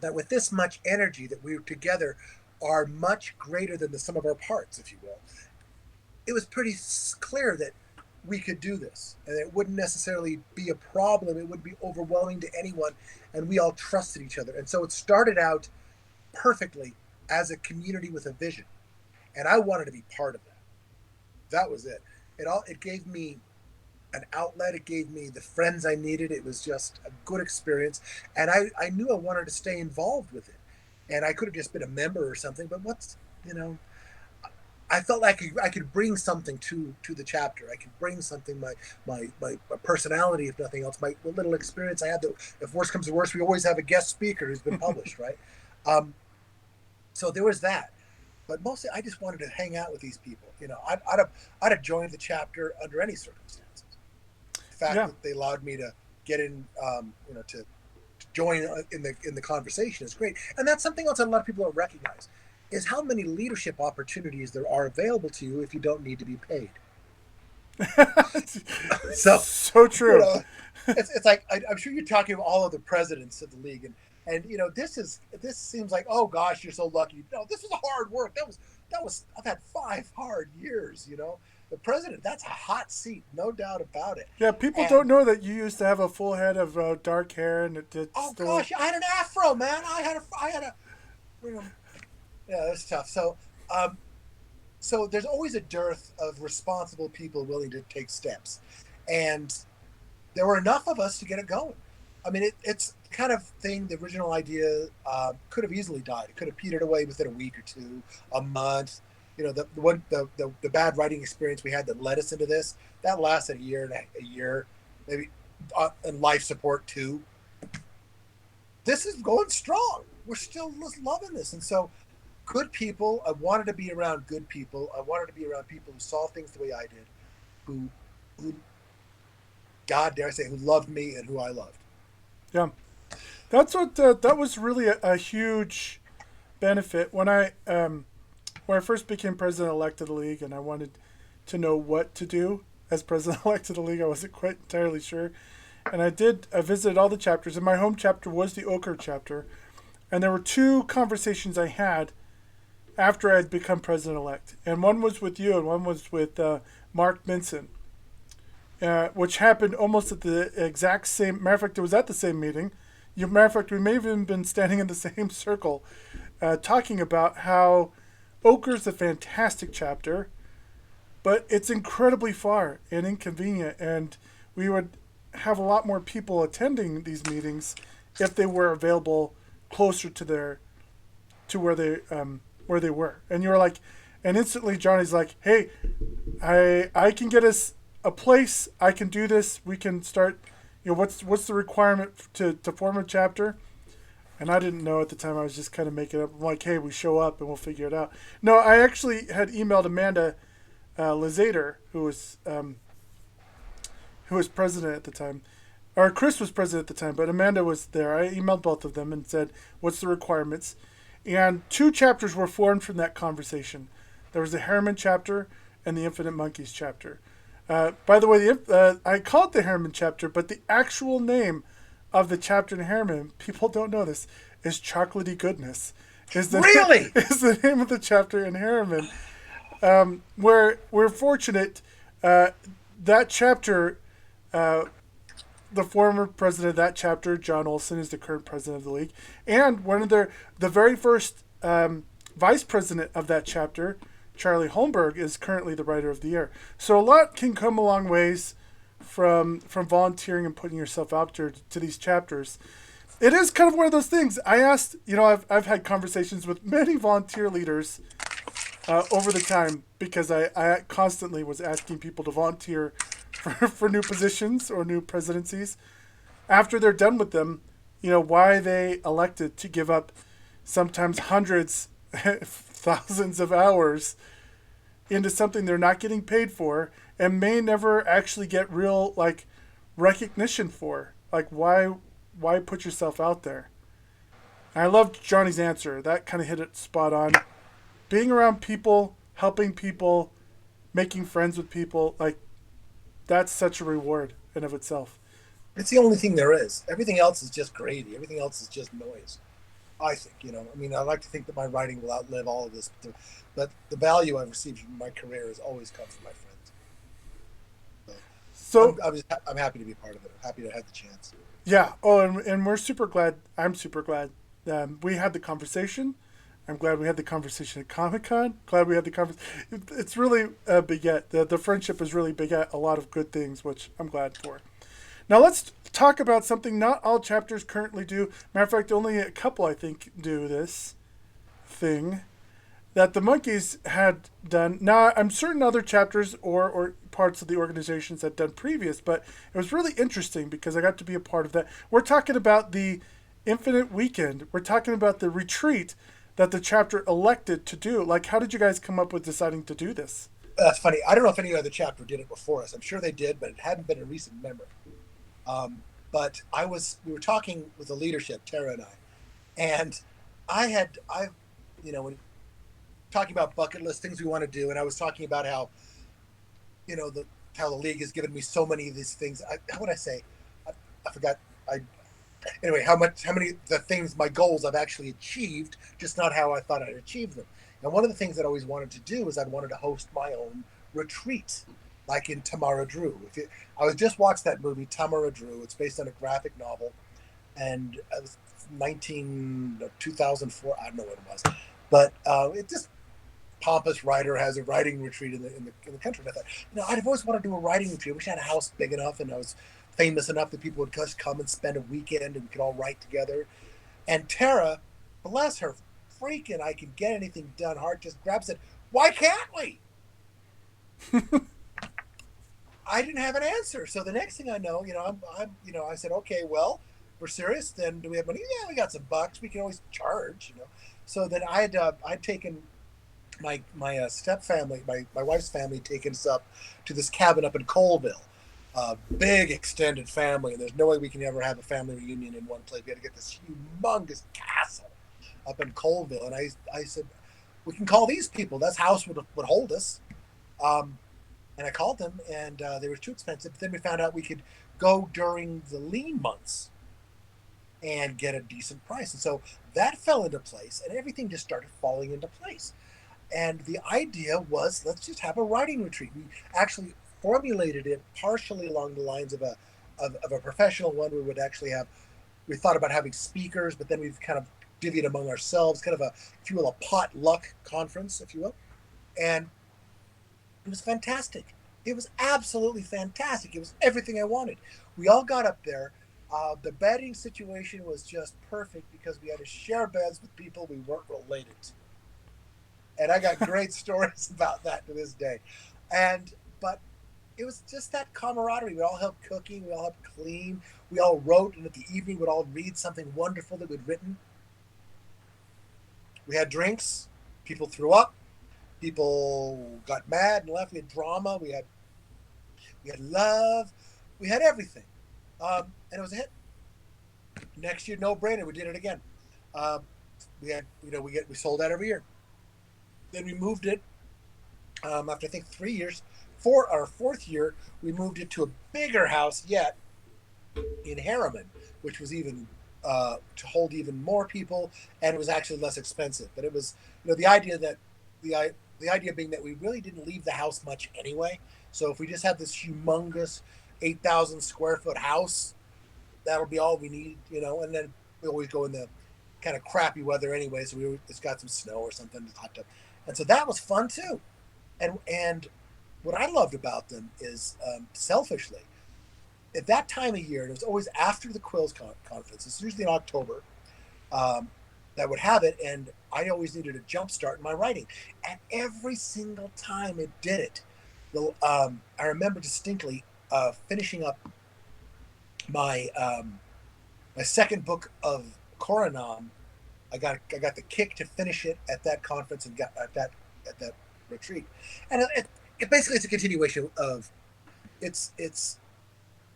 that with this much energy that we together are much greater than the sum of our parts, if you will. It was pretty clear that we could do this, and it wouldn't necessarily be a problem. It wouldn't be overwhelming to anyone, and we all trusted each other. And so it started out perfectly as a community with a vision, and I wanted to be part of that. That was it. It gave me an outlet. It gave me the friends I needed. It was just a good experience, and I knew I wanted to stay involved with it. And I could have just been a member or something, but I felt like I could bring something to the chapter. I could bring something, my personality, if nothing else, my little experience I had. That if worse comes to worse, we always have a guest speaker who's been published, right? So there was that, but mostly I just wanted to hang out with these people. I'd have joined the chapter under any circumstances. The fact that they allowed me to get in, to join in the conversation is great, and that's something else that a lot of people don't recognize. Is how many leadership opportunities there are available to you if you don't need to be paid. So true. It's like I'm sure you're talking about all of the presidents of the league, and this seems like, oh gosh, you're so lucky. No, this was hard work. That was I've had 5 hard years. The president, that's a hot seat, no doubt about it. Yeah, people don't know that you used to have a full head of dark hair, and gosh, I had an afro, man. I had a. Yeah, that's tough. So there's always a dearth of responsible people willing to take steps, and there were enough of us to get it going. I mean, it's the kind of thing. The original idea could have easily died. It could have petered away within a week or two, a month. The bad writing experience we had that led us into this, that lasted a year, maybe, and life support too. This is going strong. We're still loving this, and so. Good people. I wanted to be around good people. I wanted to be around people who saw things the way I did, who God dare I say, who loved me and who I loved. Yeah, that's what that was really a huge benefit when I first became president-elect of the league, and I wanted to know what to do as president-elect of the league. I wasn't quite entirely sure, and I visited all the chapters, and my home chapter was the Oquirrh chapter, and there were 2 conversations I had after I had become president-elect. And one was with you, and one was with Mark Minson, which happened almost at the exact same... Matter of fact, it was at the same meeting. Matter of fact, we may have even been standing in the same circle talking about how Oquirrh's a fantastic chapter, but it's incredibly far and inconvenient, and we would have a lot more people attending these meetings if they were available closer to where they were. And you were like, and instantly Johnny's like, hey, I can get us a place. I can do this. We can start, what's the requirement to form a chapter? And I didn't know at the time. I was just kind of making it up. I'm like, hey, we show up and we'll figure it out. No, I actually had emailed Amanda Lizader, who was president at the time. Or Chris was president at the time, but Amanda was there. I emailed both of them and said, what's the requirements? And 2 chapters were formed from that conversation. There was the Harriman chapter and the Infinite Monkeys chapter. By the way, I call it the Harriman chapter, but the actual name of the chapter in Harriman, people don't know this, is Chocolatey Goodness. Really? Is the name of the chapter in Harriman. We're fortunate that chapter... the former president of that chapter, John Olson, is the current president of the league. And one of the very first vice president of that chapter, Charlie Holmberg, is currently the writer of the year. So a lot can come a long ways from volunteering and putting yourself out there to these chapters. It is kind of one of those things. I asked, I've had conversations with many volunteer leaders over the time because I constantly was asking people to volunteer for new positions or new presidencies. after they're done with them, why they elected to give up sometimes hundreds, thousands of hours into something they're not getting paid for and may never actually get real like recognition for. Like why put yourself out there? And I loved Johnny's answer. That kind of hit it spot on. Being around people, helping people, making friends with people, like that's such a reward in of itself. It's the only thing there is. Everything else is just gravy. Everything else is just noise. I think, I mean, I like to think that my writing will outlive all of this, but the value I've received from my career has always come from my friends. So So I'm happy to be part of it. I'm happy to have the chance. yeah. Oh, and we're super glad. I'm super glad we had the conversation. I'm glad we had the conversation at Comic Con. Glad we had the conversation. It's really beget the friendship has really beget a lot of good things, which I'm glad for. Now let's talk about something not all chapters currently do. Matter of fact, only a couple I think do this thing that the monkeys had done. Now I'm certain other chapters or parts of the organizations had done previous, but it was really interesting because I got to be a part of that. We're talking about the Infinite Weekend. We're talking about the retreat that the chapter elected to do. Like, how did you guys come up with deciding to do this? That's funny. I don't know if any other chapter did it before us. I'm sure they did, but it hadn't been in recent memory. But we were talking with the leadership, Tara and and when talking about bucket list things we want to do, and I was talking about how, how the league has given me so many of these things. How would I say? I forgot. Anyway, how many the things, my goals I've actually achieved, just not how I thought I'd achieve them. And one of the things that I always wanted to do is I wanted to host my own retreat, like in Tamara Drew. I was just watched that movie Tamara Drew. It's based on a graphic novel, and it was 2004. I don't know what it was, but it just pompous writer has a writing retreat in the country. And I thought, I've always wanted to do a writing retreat. I wish I had a house big enough and I was famous enough that people would just come and spend a weekend and we could all write together. And Tara, bless her, freaking I can get anything done. Heart just grabs it. Why can't we? I didn't have an answer. So the next thing I know, I said, okay, well, we're serious. Then do we have money? Yeah, we got some bucks. We can always charge. So then I'd taken my step family, my wife's family, taken us up to this cabin up in Colville. Big extended family, and there's no way we can ever have a family reunion in one place. We had to get this humongous castle up in Colville, and I said, we can call these people. This house would hold us. And I called them, and they were too expensive. But then we found out we could go during the lean months and get a decent price. And so that fell into place, and everything just started falling into place. And the idea was, let's just have a writing retreat. We actually formulated it partially along the lines of a professional one. We thought about having speakers, but then we've kind of divvied among ourselves, kind of if you will, a potluck conference, if you will. And it was fantastic. It was absolutely fantastic. It was everything I wanted. We all got up there. The bedding situation was just perfect because we had to share beds with people we weren't related to. And I got great stories about that to this day. But it was just that camaraderie. We all helped cooking. We all helped clean. We all wrote, and at the evening we'd all read something wonderful that we'd written. We had drinks. People threw up. People got mad and left. We had drama. We had love. We had everything. And it was a hit. Next year, no brainer. We did it again. We sold out every year. Then we moved it after I think 3 years. For our fourth year, we moved it to a bigger house yet in Harriman, which was even to hold even more people, and it was actually less expensive. But it was, the idea being that we really didn't leave the house much anyway. So if we just have this humongous 8,000 square foot house, that'll be all we need, And then we always go in the kind of crappy weather anyway, so it's got some snow or something, it's hot tub. And so that was fun too. And what I loved about them is, selfishly, at that time of year, and it was always after the Quills conference, it's usually in October, that would have it, and I always needed a jump start in my writing. And every single time it did it. I remember distinctly finishing up my my second book of Coronam, I got the kick to finish it at that conference and got at that retreat, and it basically it's a continuation of it's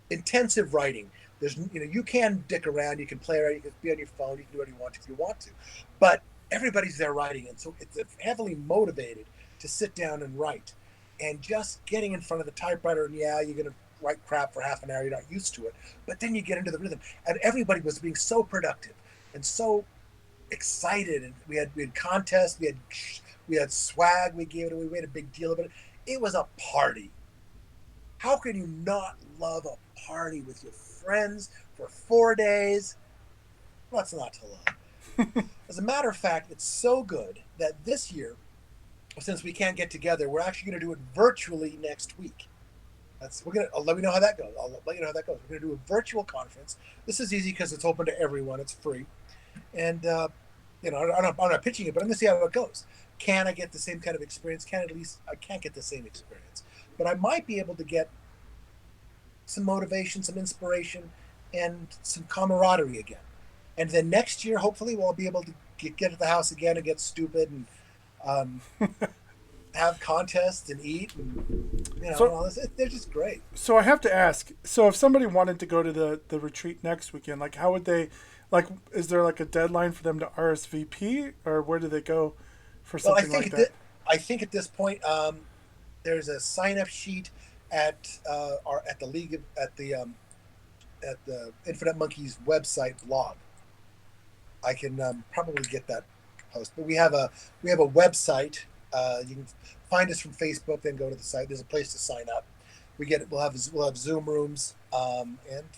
intensive writing. There's you can dick around, you can play around, you can be on your phone, you can do what you want if you want to, but everybody's there writing, and so it's heavily motivated to sit down and write, and just getting in front of the typewriter and yeah, you're gonna write crap for half an hour, you're not used to it, but then you get into the rhythm, and everybody was being so productive and so excited, and we had contests, we had swag, we gave it away, we made a big deal of it. It was a party. How can you not love a party with your friends for 4 days? What's not to love? As a matter of fact, it's so good that this year, since we can't get together, we're actually going to do it virtually next week. I'll let me know how that goes. I'll let you know how that goes. We're going to do a virtual conference. This is easy because it's open to everyone. It's free, and I'm not pitching it, but I'm going to see how it goes. Can I get the same kind of experience? At least I can't get the same experience, but I might be able to get some motivation, some inspiration, and some camaraderie again. And then next year, hopefully, we'll be able to get at the house again and get stupid and um, have contests and eat. And, So, they're just great. so I have to ask. So, if somebody wanted to go to the retreat next weekend, like, how would they? Like, is there like a deadline for them to RSVP, or where do they go for Well, something like that? I think at this point, there's a sign up sheet at the league at the Infinite Monkeys website blog. I can probably get that post, but we have a website. You can find us from Facebook, then go to the site. There's a place to sign up. We'll have Zoom rooms, and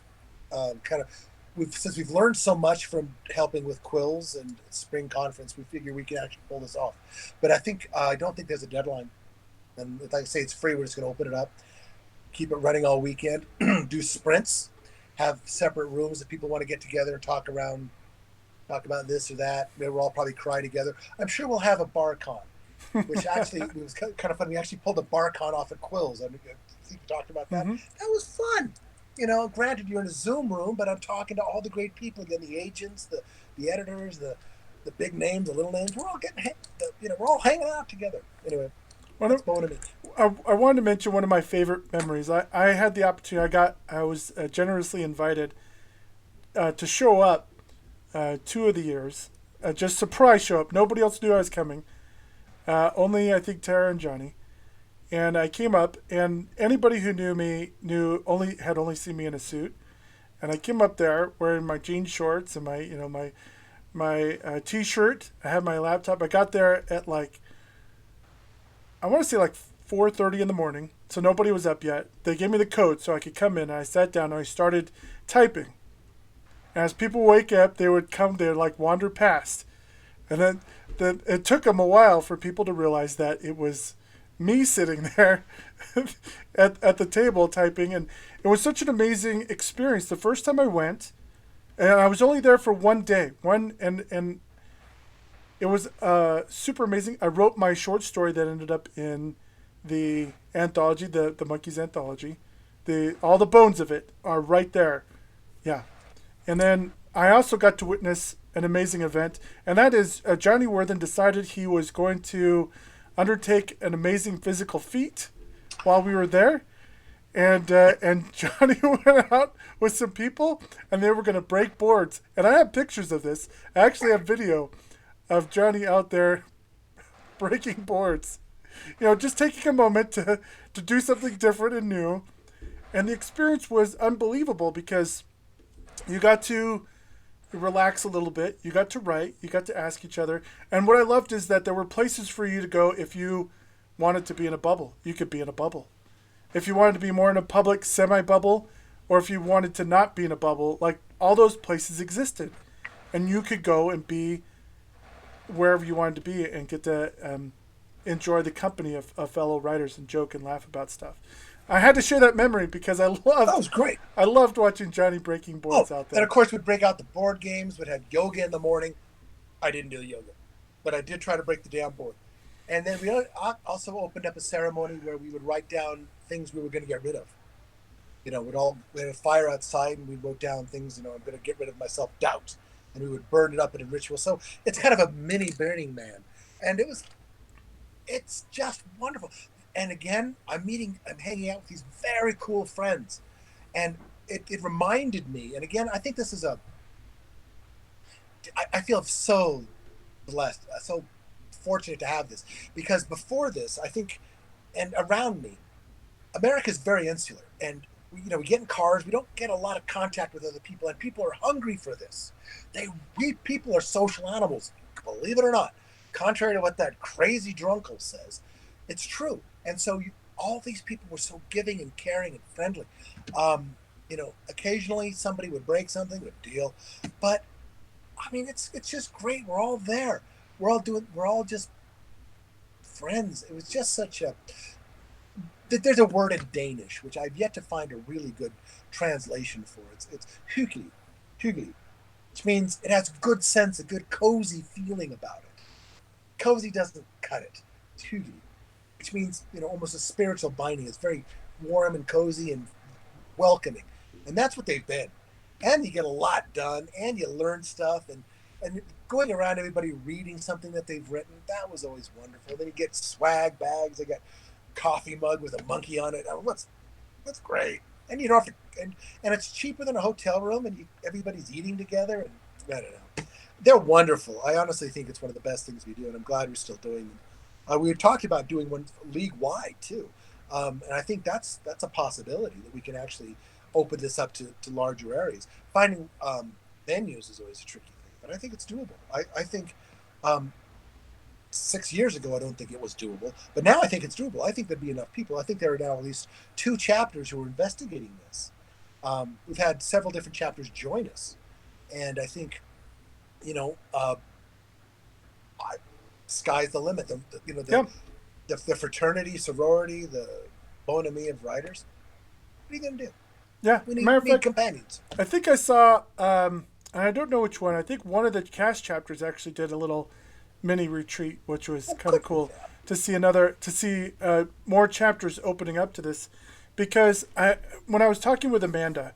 kind of since we've learned so much from helping with quills and spring conference, we figure we can actually pull this off. But I don't think there's a deadline, and like I say, it's free. We're just going to open it up, keep it running all weekend, do sprints, have separate rooms that people want to get together and talk about this or that. Maybe we'll all probably cry together. I'm sure we'll have a bar con, which actually it was kind of fun. We actually pulled a bar con off at Quills. I think we talked about that. Mm-hmm. That was fun. Granted you're in a Zoom room, but I'm talking to all the great people again, the agents, the editors, the big names, the little names. We're all we're all hanging out together. Anyway, One that's of, going to me. I wanted to mention one of my favorite memories. I had the opportunity. I was generously invited to show up 2 of the years. Just surprise show up. Nobody else knew I was coming. Only I think Tara and Johnny. And I came up, and anybody who knew me had only seen me in a suit. And I came up there wearing my jean shorts and my t-shirt. I had my laptop. I got there at I want to say 4:30 in the morning, so nobody was up yet. They gave me the code so I could come in, and I sat down and I started typing. And as people wake up, they would come, they would wander past. And then it took them a while for people to realize that it was me sitting there at the table typing. And it was such an amazing experience. The first time I went, and I was only there for one day, and it was super amazing. I wrote my short story that ended up in the anthology, the Monkeys anthology. All the bones of it are right there. Yeah. And then I also got to witness an amazing event, and that is Johnny Worthen decided he was going to undertake an amazing physical feat while we were there. And Johnny went out with some people, and they were going to break boards. And I have pictures of this. I actually have video of Johnny out there breaking boards. Just taking a moment to do something different and new. And the experience was unbelievable because you got to relax a little bit. You got to write. You got to ask each other. And what I loved is that there were places for you to go if you wanted to be in a bubble. You could be in a bubble. If you wanted to be more in a public semi-bubble, or if you wanted to not be in a bubble, all those places existed. And you could go and be wherever you wanted to be and get to enjoy the company of fellow writers and joke and laugh about stuff. I had to share that memory because That was great. I loved watching Johnny breaking boards out there. And of course, we'd break out the board games. We'd have yoga in the morning. I didn't do the yoga, but I did try to break the damn board. And then we also opened up a ceremony where we would write down things we were going to get rid of. we had a fire outside, and we wrote down things. I'm going to get rid of my self doubt, and we would burn it up in a ritual. So it's kind of a mini Burning Man, and it's just wonderful. And again, I'm hanging out with these very cool friends, and it reminded me. And again, I think this is I feel so blessed, so fortunate to have this, because before this, I think, and around me, America is very insular, and we get in cars. We don't get a lot of contact with other people, and people are hungry for this. We people are social animals, believe it or not. Contrary to what that crazy drunkle says, it's true. And so all these people were so giving and caring and friendly. Occasionally somebody would break something, would deal, but I mean, it's just great. We're all there. We're all just friends. It was just such a. There's a word in Danish which I've yet to find a really good translation for. It's hyggelig, which means it has good sense, a good cozy feeling about it. Cozy doesn't cut it. It's hyggelig, which means almost a spiritual binding. It's very warm and cozy and welcoming, and that's what they've been. And you get a lot done, and you learn stuff, and going around everybody reading something that they've written, that was always wonderful. Then you get swag bags. They got coffee mug with a monkey on it. That's great. And you don't have to, and it's cheaper than a hotel room, and everybody's eating together. And I don't know, they're wonderful. I honestly think it's one of the best things we do, and I'm glad we're still doing them. We were talking about doing one league wide too, and I think that's a possibility that we can actually open this up to larger areas. Finding venues is always a tricky thing, but I think it's doable. I think 6 years ago, I don't think it was doable, but now I think it's doable. I think there'd be enough people. I think there are now at least 2 chapters who are investigating this. We've had several different chapters join us, and I think, sky's the limit. Yeah. The fraternity, sorority, the bonhomie of writers. What are you going to do? Yeah. We Matter of need fact, companions. I think I saw, and I don't know which one. I think one of the cast chapters actually did a little mini retreat, which was kind of cool to see more chapters opening up to this, because when I was talking with Amanda,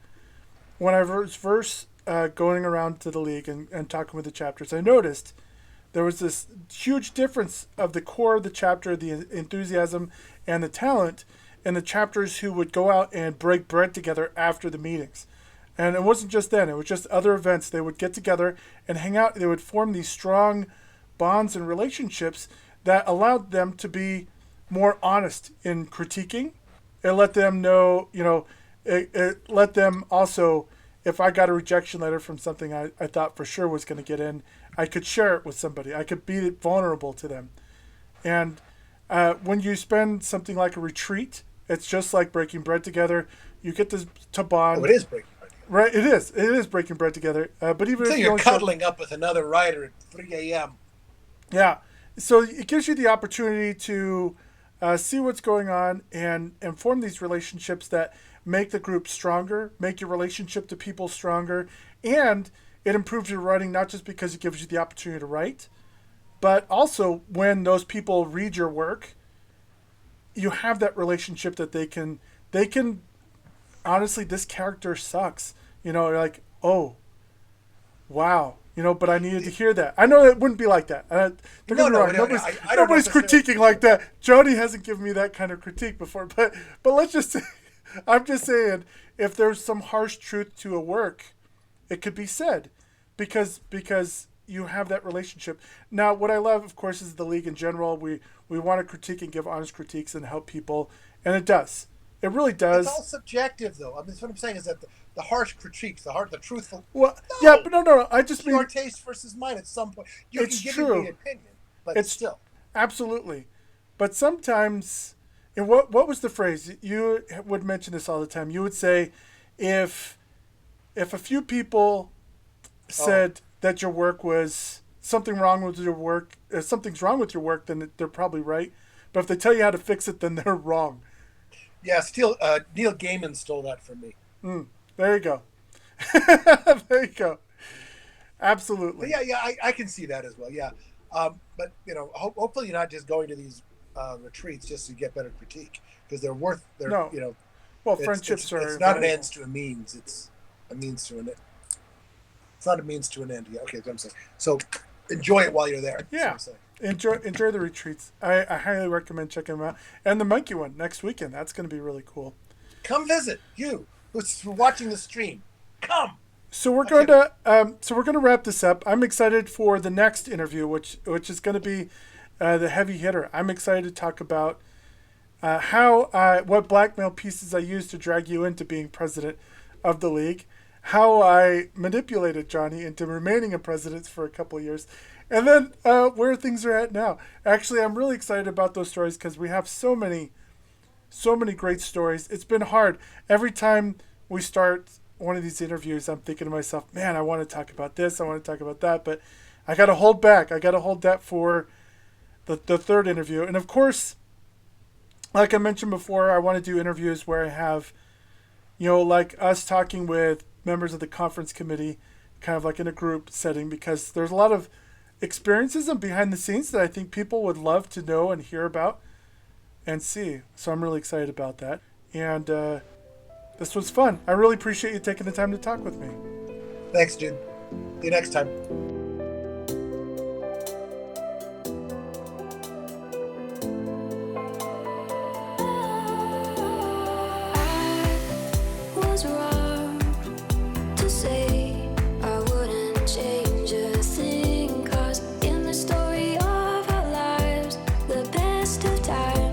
when I was first going around to the league and talking with the chapters, I noticed there was this huge difference of the core of the chapter, the enthusiasm and the talent, and the chapters who would go out and break bread together after the meetings. And it wasn't just then, it was just other events. They would get together and hang out. They would form these strong bonds and relationships that allowed them to be more honest in critiquing. It let them know, it let them also, if I got a rejection letter from something I thought for sure was going to get in, I could share it with somebody. I could be vulnerable to them. And when you spend something like a retreat, it's just like breaking bread together. You get to bond. Oh, it is breaking bread together. Right, it is. It is breaking bread together. But even So if you you're don't cuddling up with another writer at 3 a.m. Yeah. So it gives you the opportunity to see what's going on and form these relationships that make the group stronger, make your relationship to people stronger, and it improves your writing not just because it gives you the opportunity to write, but also when those people read your work, you have that relationship that they can honestly, this character sucks. You're like, oh, wow. But I needed to hear that. I know it wouldn't be like that. Don't get me wrong. Nobody's critiquing like that. Jody hasn't given me that kind of critique before. But let's just say, I'm just saying, if there's some harsh truth to a work, it could be said, because you have that relationship. Now, what I love, of course, is the league in general. We want to critique and give honest critiques and help people, and it does. It really does. It's all subjective, though. I mean, what I'm saying is that the harsh critiques, the truthful. Well, No, yeah, but no. I just mean your taste versus mine. At some point, you it's can give true. me an opinion, but It's still, absolutely. But sometimes, and what was the phrase? You would mention this all the time. You would say, if a few people said that your work was something wrong with your work, if something's wrong with your work, then they're probably right. But if they tell you how to fix it, then they're wrong. yeah. Still, Neil Gaiman stole that from me. There you go. There you go. Absolutely. But yeah, I can see that as well. Yeah, but hopefully you're not just going to these retreats just to get better critique, because they're worth. No. Well, It's friendships are it's not an valuable. ends to a means. It's a means to an. It's not a means to an end. Yeah. Okay. That's what I'm saying. So enjoy it while you're there. That's what Yeah. I'm saying. Enjoy the retreats. I highly recommend checking them out. And the monkey one next weekend. That's going to be really cool. Come visit you who's watching the stream. Come. So we're Okay. going to wrap this up. I'm excited for the next interview, which is going to be the heavy hitter. I'm excited to talk about what blackmail pieces I used to drag you into being president of the league, how I manipulated Johnny into remaining a president for a couple of years, and then where things are at now. Actually, I'm really excited about those stories because we have so many great stories. It's been hard. Every time we start one of these interviews, I'm thinking to myself, man, I want to talk about this, I want to talk about that, but I got to hold back. I got to hold that for the third interview. And of course, like I mentioned before, I want to do interviews where I have, like us talking with members of the conference committee, kind of like in a group setting, because there's a lot of experiences and behind the scenes that I think people would love to know and hear about and see. So I'm really excited about that. And this was fun. I really appreciate you taking the time to talk with me. Thanks, dude. See you next time. Was wrong to say I wouldn't change a thing, 'cause in the story of our lives, the best of times